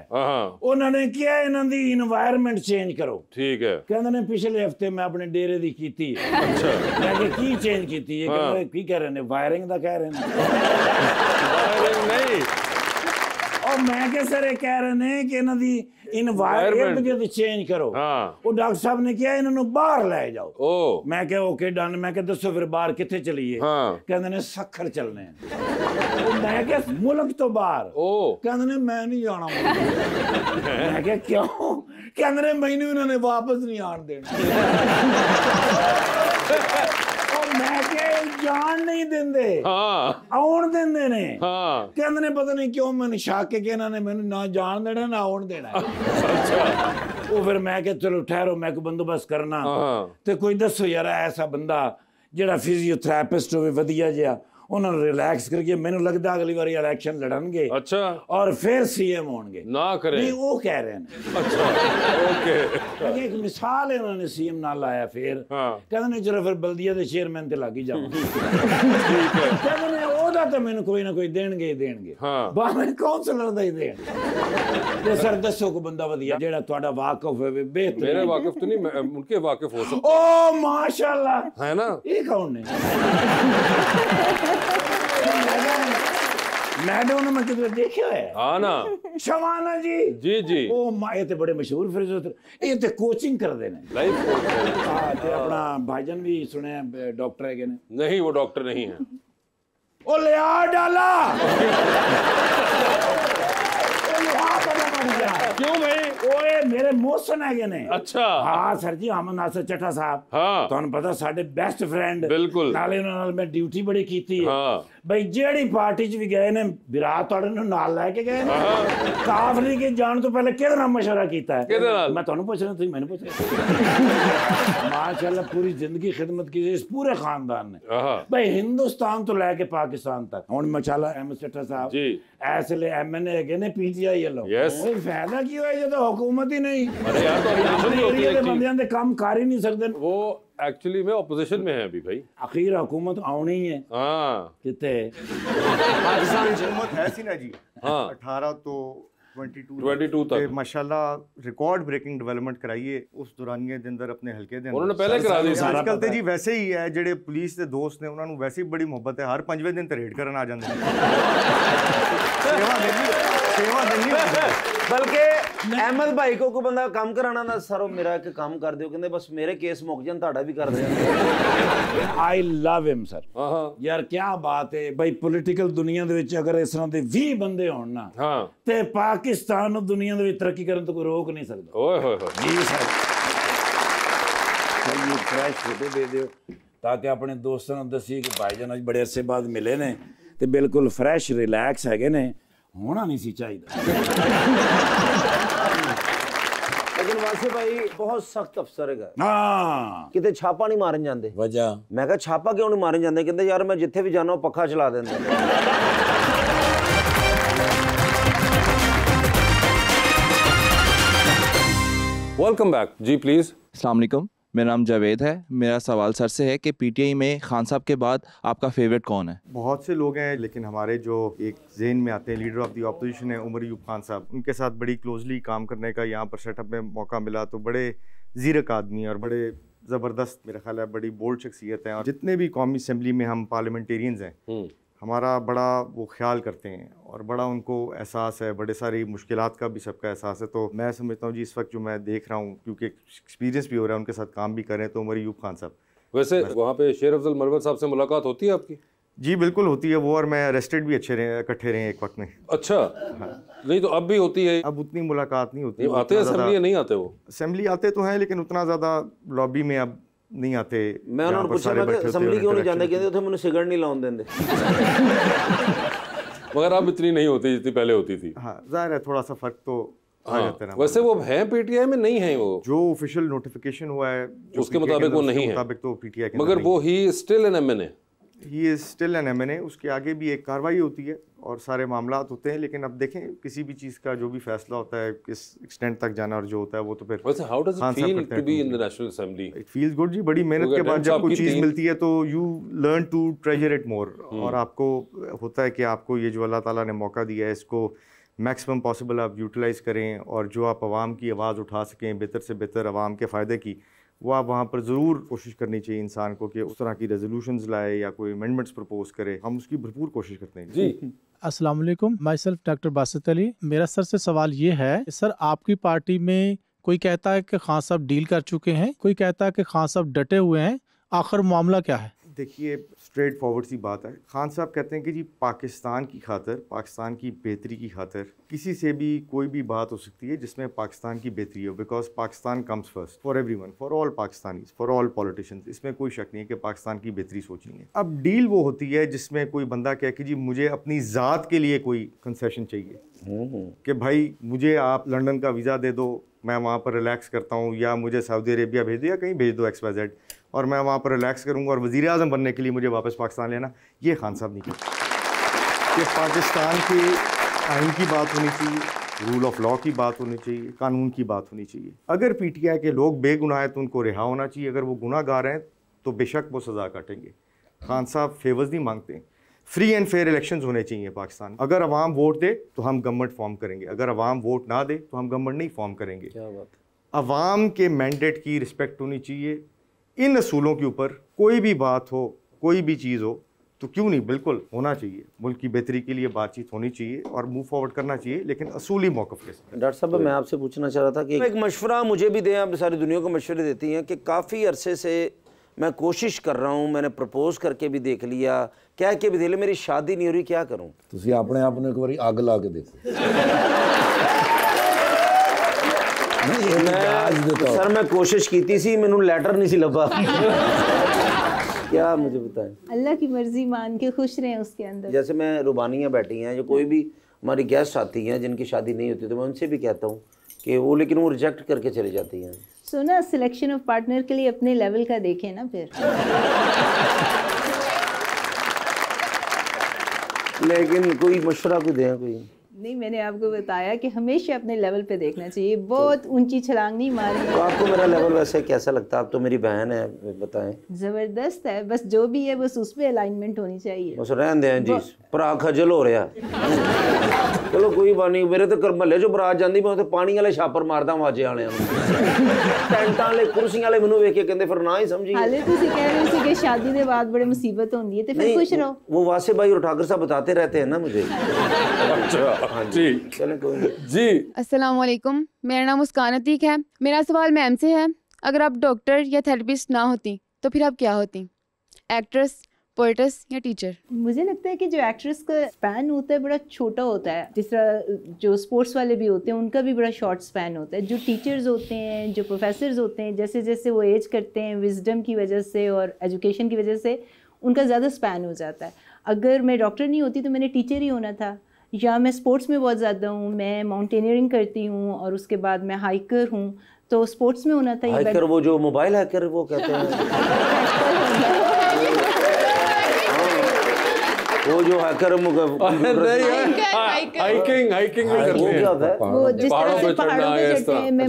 उन्होंने किया इन्हां दी एनवायरनमेंट चेंज करो। ठीक है कहंदे ने पिछले हफ्ते मैं अपने डेरे दी कीती है। अच्छा मैं क्या की चेंज कीती है। कहंदे की कह रहे ने वायरिंग दा कह रहे ने। वायरिंग नहीं और मैं क्या सर कह रहे ने कि इन्हां दी इन्वायरमेंट चेंज करो। वो डॉक्टर साहब ने किया इन्होंने बाहर ले जाओ। मैं क्या ओके डन। मैं क्या दसो फिर बाहर किथे चलीए। कहंदे ने सखर चलने हैं। मैं क्या मुल्क तो बाहर। कहंदे ने मैं नहीं जाना। मैं क्या क्यों। कहंदे ने मैनू इन्होंने वापस नहीं आन देना। मैं क्या जान नहीं देंदे आउण देंदे ने। कहंदे ने पता नहीं क्यों मैंने शक है कि इन्होंने मैंने ना जान देना ना आउण देना। अच्छा वो फिर मैं क्या चलो ठहरो मैं कोई बंदोबस्त करना। ते कोई दसो यार ऐसा बंदा जेड़ा फिजियोथेरेपिस्ट होवे वधिया जिहा उन्होंने रिलैक्स करके मैंने लगता अगली बार इलेक्शन लड़नगे। अच्छा और फिर सीएम होंगे ना करें नहीं वो कह रहे हैं। अच्छा ओके एक मिसाल है उन्होंने सीएम ना लाया फिर कहते ने चलो फिर बल्दिया के चेयरमैन ते लग ही जाओ। कहते ने ओदा तो मैंने कोई ना कोई देणगे ही देणगे। भावें काउंसलर दा ही देण। ते सर दसो को बंदा वधिया जेड़ा ਤੁਹਾਡਾ वाकिफ होवे बेहतर। मेरे वाकिफ तो नहीं मैं उनके वाकिफ हो सकता। ओ माशाल्लाह है ना ये कौन है। मैडम ने किधर देखा है। हाँ ना शवाना जी जी जी ओ ये ते बड़े मशहूर फिजियोथेरेपिस्ट ये ते कोचिंग करदे ने लाइफ कोच। हां ते अपना भाईजान भी सुने डॉक्टर है ने। नहीं वो डॉक्टर नहीं है। ओ लिया डाला। क्यों भाई ओए मेरे मोहसन है ने। अच्छा हाँ सर जी अमन नासर चट्टा साहब। हाँ तुहानू पता साडे बेस्ट फ्रेंड बिल्कुल नाले नाल मैं ड्यूटी बड़ी कीती है। भाई जेड़ी पार्टी च भी गए ने विराट तुहाडे नूं नाल लेके गए ने। काफली के जान तो पहले किहदे नाल मशवरा कीता है। मैं तुहानू पुछ रहा तुसीं मैनूं पुछ रहे। माशाल्लाह पूरी जिंदगी खिदमत की इस पूरे खानदान ने भाई हिंदुस्तान तो लेके पाकिस्तान तक। हुण माशाल्लाह अहमद चट्टा साहब जी ऐसले एमएनए हैगे ने पीटीआई वालों। कोई फायदा की होया जदों हुकूमत ही नहीं। अरे यार तो ऑपोजिशन होती है बंदियां दे काम कर ही नहीं सकदे। वो एक्चुअली में ऑपोजिशन में है अभी भाई। आखिर हुकूमत आनी ही है। हां कितने पाकिस्तान हुकूमत है सी ना जी। हां 18 तो 22 तक माशाल्लाह रिकॉर्ड ब्रेकिंग डेवलपमेंट कराइए उस दौरानिए ਦੇ ਅੰਦਰ ਆਪਣੇ ਹਲਕੇ ਦੇ ਅੰਦਰ ਉਹਨਾਂ ਨੇ ਪਹਿਲੇ ਕਰਾ ਦਿੱਤੀ। ਅੱਜਕੱਲ ਤੇ ਜੀ ਵੈਸੇ ਹੀ ਹੈ ਜਿਹੜੇ ਪੁਲਿਸ ਦੇ ਦੋਸਤ ਨੇ ਉਹਨਾਂ ਨੂੰ ਵੈਸੇ ਹੀ ਬੜੀ ਮੁਹੱਬਤ ਹੈ। ਹਰ 5ਵੇਂ ਦਿਨ ਤੇ ਰੇਡ ਕਰਨ ਆ ਜਾਂਦੇ ਨੇ। सेवा नहीं बल्कि अहमद भाई को कोई बंदा काम कराना ना सर मेरा एक काम कर दियो कहंदे बस मेरे केस मुक जान ਤੁਹਾਡਾ भी कर देंगे। I love him sir. यार क्या बात है भाई पॉलिटिकल दुनिया दे विच अगर इस तरह दे 20 बंदे होण ना ते पाकिस्तान ਨੂੰ दुनिया दे विच तरक्की करन तो कोई रोक नहीं सकदा। ओए होए होए जी सर ये फ्रेश फोटो दे दियो ताकि अपने दोस्तों ਨੂੰ दसी कि भाईजान आज बड़े अरसे बाद मिले ने ते बिल्कुल फ्रेश रिलैक्स हैगे ने होना नहीं सी चाहिए। लेकिन वासे भाई बहुत सख्त अफसर है, हाँ किते छापा नहीं मारन जाते। वजह मैं कहा छापा क्यों नहीं मारन जाते? कहते यार मैं जिथे भी जाना पक्खा चला देंगे। वेलकम बैक जी, प्लीज। अस्सलाम वालेकुम, मेरा नाम जावेद है। मेरा सवाल सर से है कि पीटीआई में खान साहब के बाद आपका फेवरेट कौन है? बहुत से लोग हैं, लेकिन हमारे जो एक ज़हन में आते हैं लीडर ऑफ द अपोजिशन है उमर अयूब खान साहब। उनके साथ बड़ी क्लोजली काम करने का यहाँ पर सेटअप में मौका मिला, तो बड़े ज़ीरक आदमी और बड़े ज़बरदस्त, मेरा ख्याल है बड़ी बोल्ड शख्सियत हैं। और जितने भी कौमी असम्बली में हम पार्लियामेंटेरियंस हैं, हमारा बड़ा वो ख्याल करते हैं और बड़ा उनको एहसास है, बड़े सारी मुश्किलात का भी सबका एहसास है। तो मैं समझता हूँ जी इस वक्त जो मैं देख रहा हूँ, क्योंकि एक्सपीरियंस भी हो रहा है, उनके साथ काम भी कर रहे हैं, तो उमर अयूब खान साहब। वैसे वहाँ पे शेर अफजल मरवत साहब से मुलाकात होती है आपकी? जी बिल्कुल होती है वो, और मैं अरेस्टेड भी अच्छे रहे, इकट्ठे रहे एक वक्त में। अच्छा। नहीं तो अब भी होती है? अब उतनी मुलाकात नहीं होती। आते हैं असेंबली? नहीं आते वो? असेंबली आते तो हैं, लेकिन उतना ज़्यादा लॉबी में अब नहीं आते। मैं उन्होंने पूछा मैं असेंबली क्यों नहीं जाते? कहते उथे मैंने सिगरेट नहीं लाउन देंदे। मगर अब इतनी नहीं होती जितनी पहले होती थी। हाँ जाहिर है, थोड़ा सा फर्क तो आ जाता है ना। वैसे वो हैं पीटीआई में? नहीं है वो, जो ऑफिशियल नोटिफिकेशन हुआ है उसके मुताबिक वो नहीं है, मुताबिक तो पीटीआई के, मगर वो he still an MNA. He is still an MNA. उसके आगे भी एक कार्रवाई होती है और सारे मामलात होते हैं, लेकिन अब देखें किसी भी चीज़ का जो भी फैसला होता है किस एक्सटेंट तक जाना और जो होता है वो तो फिर। वैसे how does it feel to be in the national assembly? It feels good ji. बड़ी मेहनत के बाद जब कोई चीज़ मिलती है तो you learn to treasure it more, और आपको होता है कि आपको ये जो अल्लाह ताला ने मौका दिया है इसको मैक्सिमम पॉसिबल आप यूटिलाइज़ करें, और जो आप आवाम की आवाज़ उठा सकें बेहतर से बेहतर आवाम के फ़ायदे की, वो आप वहाँ पर ज़रूर कोशिश करनी चाहिए इंसान को कि उस तरह की रेजोल्यूशंस लाए या कोई अमेंडमेंट्स प्रपोज करे। हम उसकी भरपूर कोशिश करते हैं जी। अस्सलाम वालेकुम, my self doctor Basit Ali. मेरा सर से सवाल ये है, सर आपकी पार्टी में कोई कहता है कि खान साहब डील कर चुके हैं, कोई कहता है कि खान साहब डटे हुए हैं, आखिर मामला क्या है? देखिए स्ट्रेट फॉरवर्ड सी बात है। खान साहब कहते हैं कि जी पाकिस्तान की खातिर, पाकिस्तान की बेहतरी की खातिर किसी से भी कोई भी बात हो सकती है जिसमें पाकिस्तान की बेहतरी हो, because Pakistan comes first for everyone, for all Pakistanis, for all politicians. इसमें कोई शक नहीं है कि पाकिस्तान की बेहतरी सोचनी है। अब डील वो होती है जिसमें कोई बंदा कहे कि जी मुझे अपनी ज़ात के लिए कोई कंसेशन चाहिए, कि भाई मुझे आप लंदन का वीज़ा दे दो, मैं वहाँ पर रिलैक्स करता हूँ, या मुझे सऊदी अरेबिया भेज दो या कहीं भेज दो XYZ, और मैं वहाँ पर रिलैक्स करूँगा और वज़ीर आज़म बनने के लिए मुझे वापस पाकिस्तान लेना। ये खान साहब नहीं कहते। कि पाकिस्तान के आइन की बात होनी चाहिए, रूल ऑफ लॉ की बात होनी चाहिए, कानून की बात होनी चाहिए। अगर पीटीआई के लोग बेगुनाह हैं तो उनको रिहा होना चाहिए, अगर वो गुनाहगार हैं तो बेशक वो सज़ा काटेंगे। खान साहब फेवर्स नहीं मांगते। फ्री एंड फेयर इलेक्शंस होने चाहिए पाकिस्तान। अगर अवाम वोट दे तो हम गवर्नमेंट फॉर्म करेंगे, अगर अवाम वोट ना दे तो हम गवर्नमेंट नहीं फॉर्म करेंगे। क्या बात है। अवाम के मैंडेट की रिस्पेक्ट होनी चाहिए। इन असूलों के ऊपर कोई भी बात हो, कोई भी चीज़ हो, तो क्यों नहीं, बिल्कुल होना चाहिए। मुल्क की बेहतरी के लिए बातचीत होनी चाहिए और मूव फॉरवर्ड करना चाहिए, लेकिन असूली मौक़िफ़ के साथ। डॉक्टर साहब मैं आपसे पूछना चाह रहा था कि एक मशवरा मुझे भी दें, आप सारी दुनिया को मशवरे देती हैं, कि काफ़ी अरसे से मैं कोशिश कर रहा हूँ, मैंने प्रपोज करके भी देख लिया, क्या कि भी मेरी शादी नहीं हो रही, क्या करूँ? तुसी अपने आप ਨੂੰ ਇੱਕ ਵਾਰੀ ਅੱਗ ਲਾ ਕੇ देखो। सर मैं कोशिश की थी, मैंने लेटर नहीं सी लभा। क्या मुझे बताएं? अल्लाह की मर्जी मान के खुश रहें उसके अंदर। जैसे मैं रुबानियाँ बैठी हैं, जो कोई भी हमारी गेस्ट आती हैं जिनकी शादी नहीं होती, तो मैं उनसे भी कहता हूँ कि वो, लेकिन वो रिजेक्ट करके चली जाती हैं। सो ना सिलेक्शन ऑफ पार्टनर के लिए अपने लेवल का देखें ना फिर। लेकिन कोई मशवरा को दें कोई। नहीं, मैंने आपको बताया कि हमेशा अपने लेवल पे देखना चाहिए, बहुत ऊंची छलांग नहीं मारनी। तो आपको मेरा लेवल वैसे कैसा लगता है? आप तो मेरी बहन है, बताएं। जबरदस्त है, बस जो भी है बस उस पे अलाइनमेंट होनी चाहिए। बस रहन दें जी, भरा खजल हो रहा। चलो कोई बात नहीं, मेरे तो महल्ले चो बरात जाती, मैं तो पानी वाले छापर मारदा वाजे वाले टेंटां वाले कुर्सियां वाले मैनू वेख के कहंदे फिर ना ही समझी। हाले तुसी कह रहे थे कि शादी के बाद बड़ी मुसीबत होती है, तो फिर खुश रहो। वो वासे भाई और ठाकर साहब बताते रहते हैं ना मुझे। अच्छा जी, चलें कोई नहीं जी। अस्सलाम वालेकुम, मेरा नाम मुस्कान अतीक है। मेरा सवाल मैम से है, अगर आप डॉक्टर या थेरेपिस्ट ना होती तो फिर आप क्या होती? एक्ट्रेस, पोएट्स या टीचर? मुझे लगता है कि जो एक्ट्रेस का स्पैन होता है बड़ा छोटा होता है, जिस तरह जो स्पोर्ट्स वाले भी होते हैं उनका भी बड़ा शॉर्ट स्पैन होता है। जो टीचर्स होते हैं, जो प्रोफेसर्स होते हैं, जैसे जैसे वो एज करते हैं, विजडम की वजह से और एजुकेशन की वजह से उनका ज़्यादा स्पैन हो जाता है। अगर मैं डॉक्टर नहीं होती तो मैंने टीचर ही होना था, या मैं स्पोर्ट्स में बहुत ज़्यादा हूँ, मैं माउंटेनियरिंग करती हूँ और उसके बाद मैं हाइकर हूँ, तो स्पोर्ट्स में होना था। हाइकर वो जो मोबाइल हैकर वो कहते हैं वो जो हैकर हाइकिंग भी करते हैं, वो जिस तरह से पहाड़ों पे चढ़ते हैं। मैं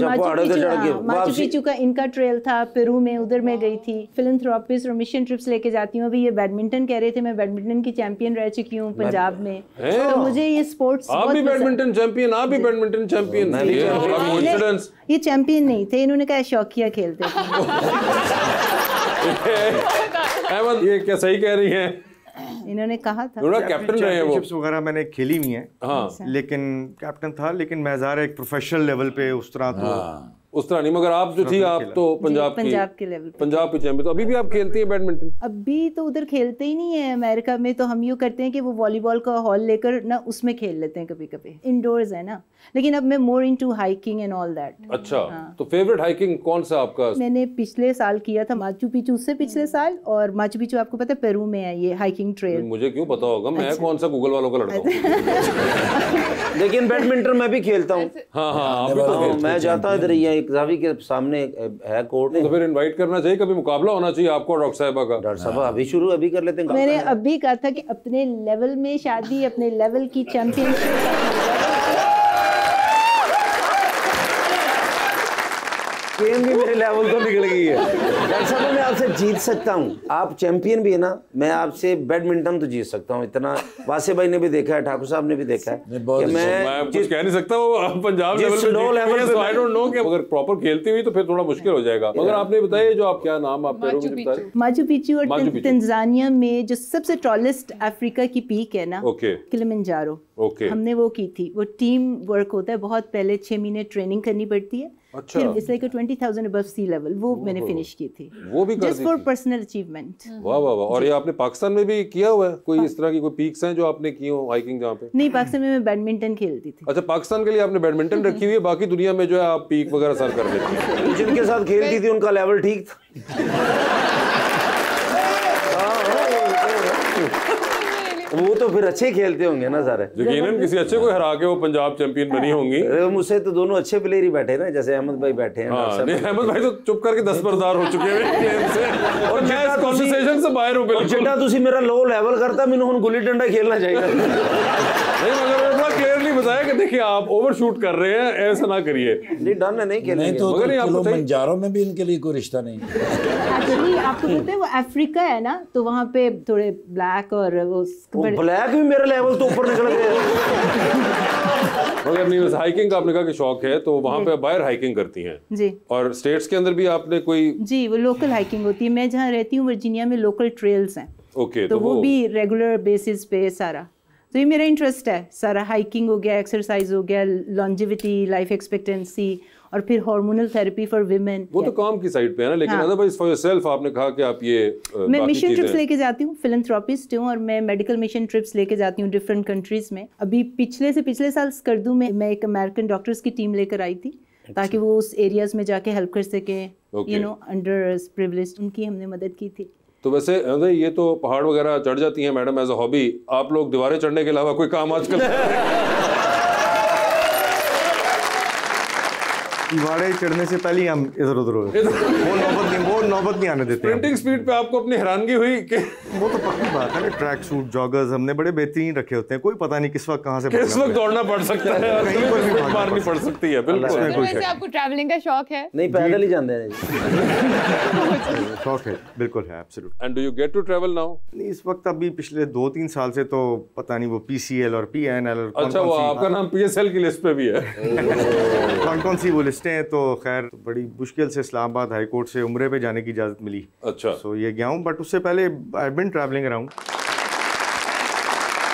माचू पिचू का इनका ट्रेल था पेरू में, उधर मैं गई थी। फिलैंथ्रोपिस्ट और मिशन ट्रिप्स लेके जाती हूँ। अभी ये बैडमिंटन कह रहे थे, मैं बैडमिंटन की चैंपियन रह चुकी हूँ पंजाब में, तो मुझे ये स्पोर्ट्स। आप भी बैडमिंटन चैंपियन, आप भी बैडमिंटन चैंपियन। ये चैंपियन नहीं थे, इन्होंने कहा शौकिया खेलते थे। अहमद ये क्या सही कह रही हैं? इन्होंने कहा था कैप्टन रहे हैं वो। वगैरह मैंने खेली हुई हैं, हाँ, लेकिन कैप्टन था, लेकिन मैं ज़ाहिर एक प्रोफेशनल लेवल पे उस तरह तो उस तरह नहीं, मगर आप जो थी आप तो पंजाब के लेवल, पंजाब की चैंपियन। तो अभी भी आप खेलती हैं बैडमिंटन? अभी तो उधर खेलते ही नहीं है अमेरिका में, तो हम यूँ करते हैं कि वो वॉलीबॉल का हॉल लेकर ना उसमें खेल लेते हैं कभी कभी, इंडोर्स है ना। लेकिन अब मैं more into hiking and all that. अच्छा, तो फेवरेट हाइकिंग कौन सा आपका? मैंने पिछले साल किया था माचू पिचू, उससे पिछले साल, और माचू पिचू आपको पता है पेरू में है ये हाइकिंग ट्रेल। मुझे क्यों पता होगा, मैं कौन सा गूगल वालों का लड़का हूँ। लेकिन बैडमिंटन मैं भी खेलता हूँ। हाँ, मैं जाता इधर ही एक जावी के सामने है कोर्ट। तो फिर इनवाइट करना चाहिए, कभी मुकाबला होना चाहिए आपको डॉक्टर साहिबा का। डॉक्टर साहब अभी कर लेते हैं। मैंने अभी कहा था कि अपने लेवल में शादी, अपने लेवल की चैंपियनशिप। गेम भी मेरे लेवल तो निकल गई है। डॉक्टर साहब मैं आपसे जीत सकता हूँ, आप चैंपियन भी है ना, मैं आपसे बैडमिंटन तो जीत सकता हूँ। इतना वासे भाई ने भी देखा है, ठाकुर साहब ने भी देखा है कि मैं कुछ कह नहीं सकता, वो पंजाब लेवल पे आई डोंट नो कि अगर प्रॉपर खेलती हुई तो फिर थोड़ा मुश्किल हो जाएगा। मगर आपने बताया जो आप क्या नाम आप पेरू में बताया, माचू पिचू और तंजानिया में जो सबसे टॉलेस्ट अफ्रीका की पीक है ना, किलिमंजारो, हमने वो की थी। वो टीम वर्क होता है, बहुत पहले 6 महीने ट्रेनिंग करनी पड़ती है। अच्छा। फिर it's like 20,000 above sea level, वो मैंने फिनिश की थी, वो भी जस्ट फॉर पर्सनल अचीवमेंट। वाह वाह वाह। और ये आपने पाकिस्तान में भी किया हुआ है? कोई इस तरह की कोई पीक्स हैं जो आपने की हो हाइकिंग जहाँ पे? नहीं, पाकिस्तान में मैं बैडमिंटन खेलती थी। अच्छा, पाकिस्तान के लिए आपने बैडमिंटन रखी हुई है, बाकी दुनिया में जो है आप पीक वगैरह सर कर लेती हैं। जिनके साथ खेलती थी उनका लेवल ठीक था। वो तो फिर अच्छे खेलते होंगे ना सारे, यकीनन किसी अच्छे को हरा के वो पंजाब चैंपियन बनी होंगी। मुझसे तो दोनों अच्छे प्लेयर ही बैठे ना, जैसे अहमद भाई बैठे हैं। अहमद भाई तो चुप करके 10 बरदार हो चुके हैं और मैं इस कॉन्वर्सेशन से बाहर हूं बिल्कुल। जितना तुसी मेरा लो लेवल करता, मैंने हुन गुल्ली डंडा खेलना चाहिए। नहीं, मगर मैं बड़ा क्लियरली बताया कि देखिए आप ओवरशूट कर रहे हैं, ऐसा ना करिए। नहीं, डन नहीं खेलेंगे। तो किलिमंजारो में भी इनके लिए कोई रिश्ता नहीं। एक्चुअली आपको पता है वो अफ्रीका है ना, तो वहाँ पे थोड़े ब्लैक और वो ब्लैक भी मेरा लेवल तो ऊपर निकल गया। मगर नहीं, बस हाइकिंग का आपने कहा कि शौक है, तो वहाँ पे बाहर हाइकिंग करती हैं जी, और स्टेट्स के अंदर भी आपने कोई? जी, वो लोकल हाइकिंग होती है। मैं जहाँ रहती हूँ वर्जीनिया में लोकल ट्रेल्स हैं। ओके, तो वो भी रेगुलर बेसिस पे सारा, तो ये मेरा इंटरेस्ट है सारा। हाइकिंग हो गया, एक्सरसाइज हो गया, लॉन्जिविटी, लाइफ एक्सपेक्टेंसी, और फिर हार्मोनल थेरेपी फॉर विमेन। वो तो काम की साइड पे है ना, लेकिन अदरवाइज फॉर योरसेल्फ आपने कहा कि आप ये मैं मिशन ट्रिप्स लेके जाती हूँ, फिलैंथ्रोपिस्ट हूँ, और मैं मेडिकल मिशन ट्रिप्स लेके जाती हूँ डिफरेंट कंट्रीज में। अभी पिछले साल स्कर्दू में मैं एक अमेरिकन डॉक्टर्स की टीम लेकर आई थी, ताकि वो उस एरियाज में जाके हेल्प कर सके, यू नो, अंडर प्रिविलेज्ड, उनकी हमने मदद की थी। तो वैसे ये तो पहाड़ वगैरह चढ़ जाती हैं मैडम एज अ हॉबी, आप लोग दीवारें चढ़ने के अलावा कोई काम आजकल? दीवारें चढ़ने से पहले हम इधर उधर वो नौबत नहीं आने देते। स्प्रिंटिंग स्पीड पे आपको अपनी हैरानगी हुई कि वो तो पक्की बात है ना, ट्रैक सूट, जॉगर्स हमने बड़े बेहतरीन रखे होते हैं, कोई पता नहीं किस वक्त कहाँ से किस वक्त दौड़ना पड़ सकता है, कहीं पर भी मारनी पड़ सकती है। बिल्कुल। वैसे आपको ट्रैवलिंग का शौक है? नहीं, पैदल ही जाते हैं। शौक है, बिल्कुल है, absolutely. And do you get to travel now? नहीं, इस वक्त अभी पिछले 2-3 साल से तो पता नहीं वो PCL और PNL। अच्छा, वो आपका नाम PSL की लिस्ट पे भी है? कौन सी वो लिस्टें हैं, तो खैर बड़ी मुश्किल से इस्लामाबाद हाई कोर्ट से उम्रे पे जाने की इजाज़त मिली। अच्छा, सो ये गया हूँ, बट उससे पहले I have been travelling around.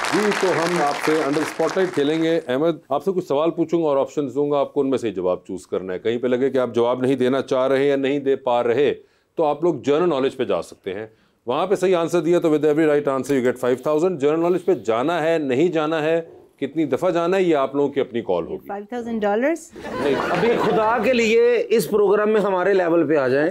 जी, तो हम आपसे अंडर स्पॉटलाइट खेलेंगे। अहमद, आपसे कुछ सवाल पूछूंगा और ऑप्शंस दूंगा, आपको उनमें से जवाब चूज करना है। कहीं पे लगे कि आप जवाब नहीं देना चाह रहे या नहीं दे पा रहे, तो आप लोग जनरल नॉलेज पे जा सकते हैं। वहां पे सही आंसर दिया तो with every right answer you get 5,000। General knowledge पे जाना है, नहीं जाना है, कितनी दफा जाना है, ये आप लोगों की अपनी कॉल होगी। $5,000 नहीं, अभी खुदा के लिए इस प्रोग्राम में हमारे लेवल पे आ जाएं।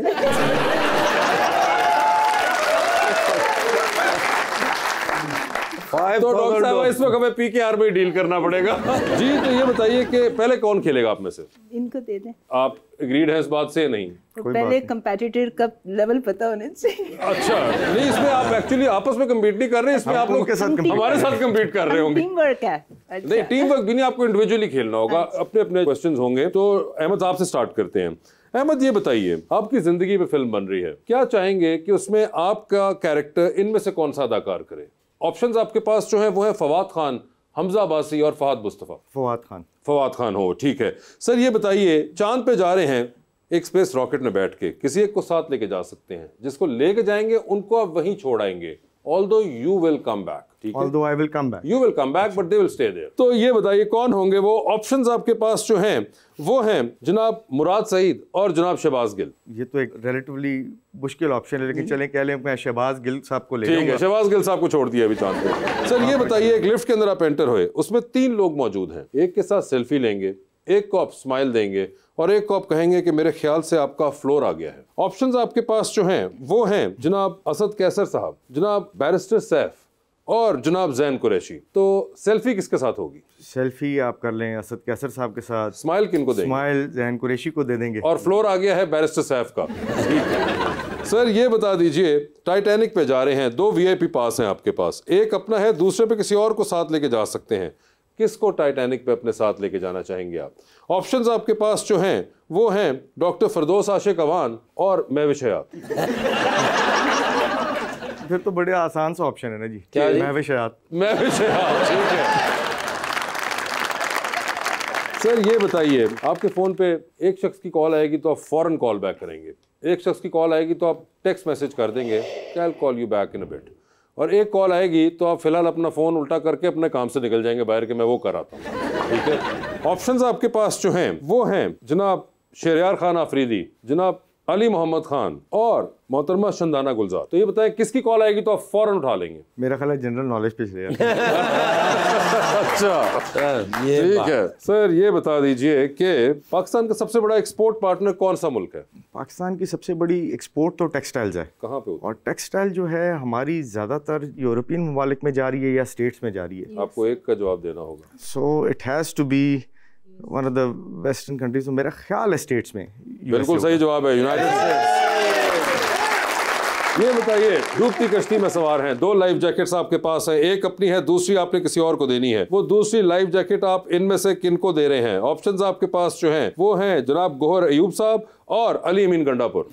तो डॉक्टर साहब इस वक्त हमें पीकेआर में डील करना पड़ेगा। जी, तो ये बताइए कि पहले कौन खेलेगा आप में से? इनको दे दें। आप एग्रीड हैं इस बात से? नहीं, तो पहले कंपेटिटर का लेवल पता होने चाहिए। अच्छा, नहीं इसमें आप एक्चुअली आपस में कम्पीट नहीं कर रहे, इसमें आप लोग हमारे साथ कम्पीट कर रहे होंगे। टीम वर्क है। नहीं, टीम वर्क भी नहीं, आपको इंडिविजुअली खेलना होगा। अपने अपने क्वेश्चंस होंगे। तो अहमद साहब से स्टार्ट करते हैं। अहमद, ये बताइए, आपकी जिंदगी पे फिल्म बन रही है, क्या चाहेंगे कि उसमें आपका कैरेक्टर इनमें से कौन सा अदाकार करे? ऑप्शंस आपके पास जो है वो है फवाद खान, हमजा अब्बासी और फहद मुस्तफ़ा। फवाद खान हो, ठीक है। सर ये बताइए, चांद पे जा रहे हैं, एक स्पेस रॉकेट में बैठ के किसी एक को साथ लेके जा सकते हैं, जिसको लेके जाएंगे उनको आप वहीं छोड़ आएंगे, although you will come back, ठीक है? Although I will come back. You will come back, but they will stay there. तो ये बताइए कौन होंगे वो? ऑप्शंस आपके पास जो हैं वो हैं जनाब मुराद सईद और जनाब शहबाज गिल। ये तो एक रिलेटिवली मुश्किल ऑप्शन है, लेकिन चलें कह लें मैं शहबाज गिल साहब को ले ठीक है, शहबाज गिल साहब को छोड़ दिया अभी चांद पे। सर ये बताइए, एक लिफ्ट के अंदर आप एंटर हुए, उसमें 3 लोग मौजूद हैं, एक के साथ सेल्फी लेंगे, एक को आप स्माइल देंगे और एक को आप कहेंगे कि मेरे ख्याल से आपका फ्लोर आ गया है। ऑप्शंस आपके पास जो हैं वो हैं जनाब असद कैसर साहब, जनाब बैरिस्टर सैफ और जनाब जैन कुरैशी। तो सेल्फी किसके साथ होगी? सेल्फी आप कर लें असद कैसर साहब के साथ। स्माइल किनको देंगे? स्माइल जैन कुरैशी को दे देंगे। और फ्लोर आ गया है बैरिस्टर सैफ का। ठीक है सर, ये बता दीजिए, टाइटैनिक पे जा रहे हैं, 2 VIP पास हैं आपके पास, एक अपना है, दूसरे पे किसी और को साथ लेके जा सकते हैं, किसको टाइटैनिक पे अपने साथ लेके जाना चाहेंगे आप? ऑप्शंस आपके पास जो हैं वो हैं डॉक्टर फरदौस आशिक अवान और महविश हयात। फिर तो बड़े आसान सा ऑप्शन है ना जी। क्या जी? महविश हयात। महविश हयात, ठीक है। सर ये बताइए, आपके फ़ोन पे एक शख्स की कॉल आएगी तो आप फ़ौरन कॉल बैक करेंगे, एक शख्स की कॉल आएगी तो आप टेक्स्ट मैसेज कर देंगे I will call you back in a bit, और एक कॉल आएगी तो आप फिलहाल अपना फ़ोन उल्टा करके अपने काम से निकल जाएंगे बाहर के, मैं वो कर रहा था। ठीक है, ऑप्शंस आपके पास जो हैं वो हैं जनाब शहरयार खान आफरीदी, जनाब अली मोहम्मद खान और मोहतरमा शंदाना गुलजार। तो ये बताएं किसकी कॉल आएगी तो आप फौरन उठा लेंगे? मेरा ख्याल है जनरल नॉलेज पे चले जाते हैं। अच्छा, ठीक है। सर ये बता दीजिए कि पाकिस्तान का सबसे बड़ा एक्सपोर्ट पार्टनर कौन सा मुल्क है? पाकिस्तान की सबसे बड़ी एक्सपोर्ट तो टेक्सटाइल्स है। कहाँ पे? और टेक्सटाइल जो है हमारी ज़्यादातर यूरोपियन ममालिक में जा रही है या स्टेट्स में जा रही है। आपको एक का जवाब देना होगा। So it has to be one of the western countries. मेरा ख्याल है स्टेट्स में। बिल्कुल सही जवाब है, यूनाइटेड स्टेट्स। ये बताइए, डूबती कश्ती में सवार हैं, 2 लाइफ जैकेट्स आपके पास है, एक अपनी है, दूसरी आपने किसी और को देनी है। वो दूसरी लाइफ जैकेट आप इनमें से किनको दे रहे हैं? ऑप्शंस आपके पास जो हैं वो हैं जनाब गोहर अयूब साहब और अली अमीन गंडापुर।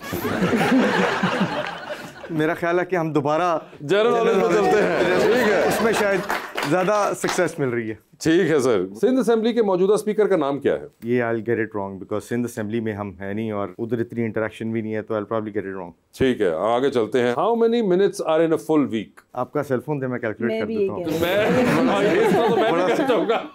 मेरा ख्याल है कि हम दोबारा जनरल नॉलेज में चलते हैं। ठीक है, उसमें शायद ज़्यादा सक्सेस मिल रही है। ठीक है सर। सिंध असेंबली के मौजूदा स्पीकर का नाम क्या है? ये I will get it wrong because Sindh assembly में हम है नहीं और उधर इतनी इंटरेक्शन भी नहीं है, तो I will probably get it wrong. ठीक है, आगे चलते हैं। How many minutes are in a full week? आपका सेलफोन दे, मैं कैलकुलेट कर देता हूँ।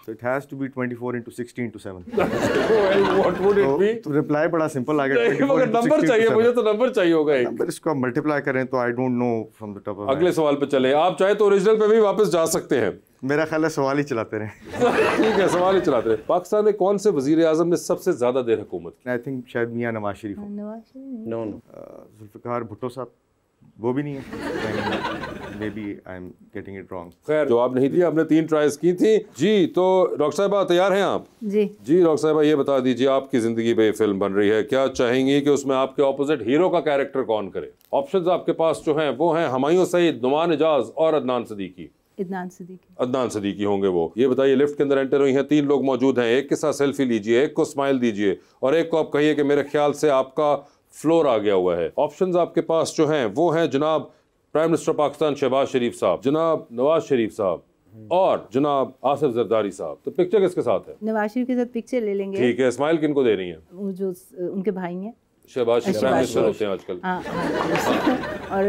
So it has to be 24 into 16 into 7. Well, what would it be? तो रिप्लाई बड़ा सिंपल आ गया। मगर नंबर चाहिए मुझे, तो नंबर चाहिए होगा एक। नंबर इसको मल्टीप्लाई करें तो I don't know from the top of. अगले सवाल पे चले, आप चाहे तो ओरिजिनल पे भी वापस जा सकते हैं। मेरा ख्याल है सवाल ही चलाते रहे। ठीक है, सवाल ही चलाते रहे। पाकिस्तान में कौन से वजीर आजम ने सबसे ज्यादा देर हुकूमत की? आई थिंक शायद मियां नवाज शरीफ। नो जुल्फिकार भुट्टो साहब, वो भी नहीं है। Maybe I am getting it wrong. खैर, जवाब नहीं दिया, आपने 3 ट्राइज की थी जी। तो डॉक्टर साहिबा तैयार हैं आप? जी जी डॉक्टर साहिबा, ये बता दीजिए, आपकी जिंदगी पे फिल्म बन रही है, क्या चाहेंगी कि उसमें आपके ऑपोजिट हीरो का कैरेक्टर कौन करे? ऑप्शंस आपके पास जो हैं वो हैं हुमायूं सईद, नुमान एजाज और अदनान सदीकी। अदनान सदीकी होंगे वो। ये बताइए, लिफ्ट के अंदर एंटर हुई हैं, 3 लोग मौजूद हैं, एक के साथ सेल्फी लीजिए, एक को स्माइल दीजिए और एक को आप कहिए कि मेरे ख्याल से आपका फ्लोर आ गया हुआ है। ऑप्शंस आपके पास जो हैं वो हैं जनाब प्राइम मिनिस्टर पाकिस्तान शहबाज शरीफ साहब, जनाब नवाज शरीफ साहब और जनाब आसिफ जरदारी साहब। तो पिक्चर किसके साथ है? नवाज शरीफ के साथ पिक्चर ले लेंगे। ठीक है, स्माइल किनको दे रही है? वो जो उनके भाई हैं, शहबाज शरीफ प्राइम मिनिस्टर होते हैं आजकल। और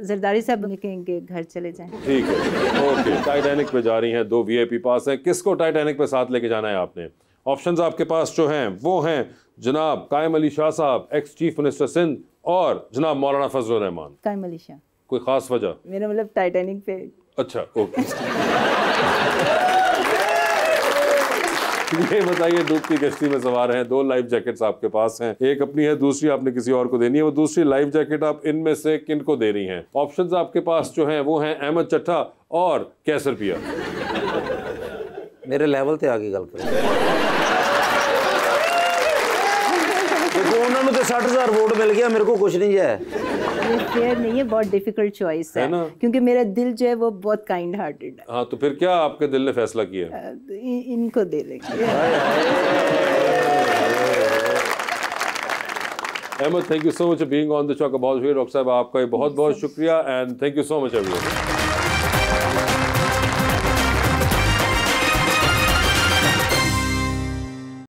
जरदारी साहब के घर चले जाएं। ठीक है, ओके। टाइटैनिक पे जा रही हैं, 2 VIP पास हैं, किसको टाइटैनिक पे साथ लेके जाना है आपने? ऑप्शंस आपके पास जो हैं वो हैं जनाब कायम अली शाह साहब, एक्स चीफ मिनिस्टर सिंध और जनाब मौलाना फजलुर रहमान। कायम अली शाह। कोई खास वजह? मेरा मतलब टाइटैनिक पे। अच्छा, ओके। ये बताइए, डूबती कश्ती में सवार हैं, 2 लाइफ जैकेट्स आपके पास हैं, एक अपनी है, दूसरी आपने किसी और को देनी है। वो दूसरी लाइफ जैकेट आप इनमें से किनको दे रही हैं? ऑप्शंस आपके पास जो हैं वो हैं अहमद चट्टा और कैसर पिया? मेरे लेवल ते आगे गल करो। देखो उन्होंने तो 60,000 वोट मिल गया, मेरे को कुछ नहीं है। ये फेयर नहीं है, बहुत डिफिकल्ट चॉइस है ना? क्योंकि मेरा दिल जो है वो बहुत काइंड हार्टेड है। हाँ, तो फिर क्या आपके दिल ने फैसला किया? इनको दे देंगे। Ahmed, thank you so much being on the show. बहुत शुक्रिया डॉक्टर साहब, आपका बहुत बहुत शुक्रिया and thank you so much everyone.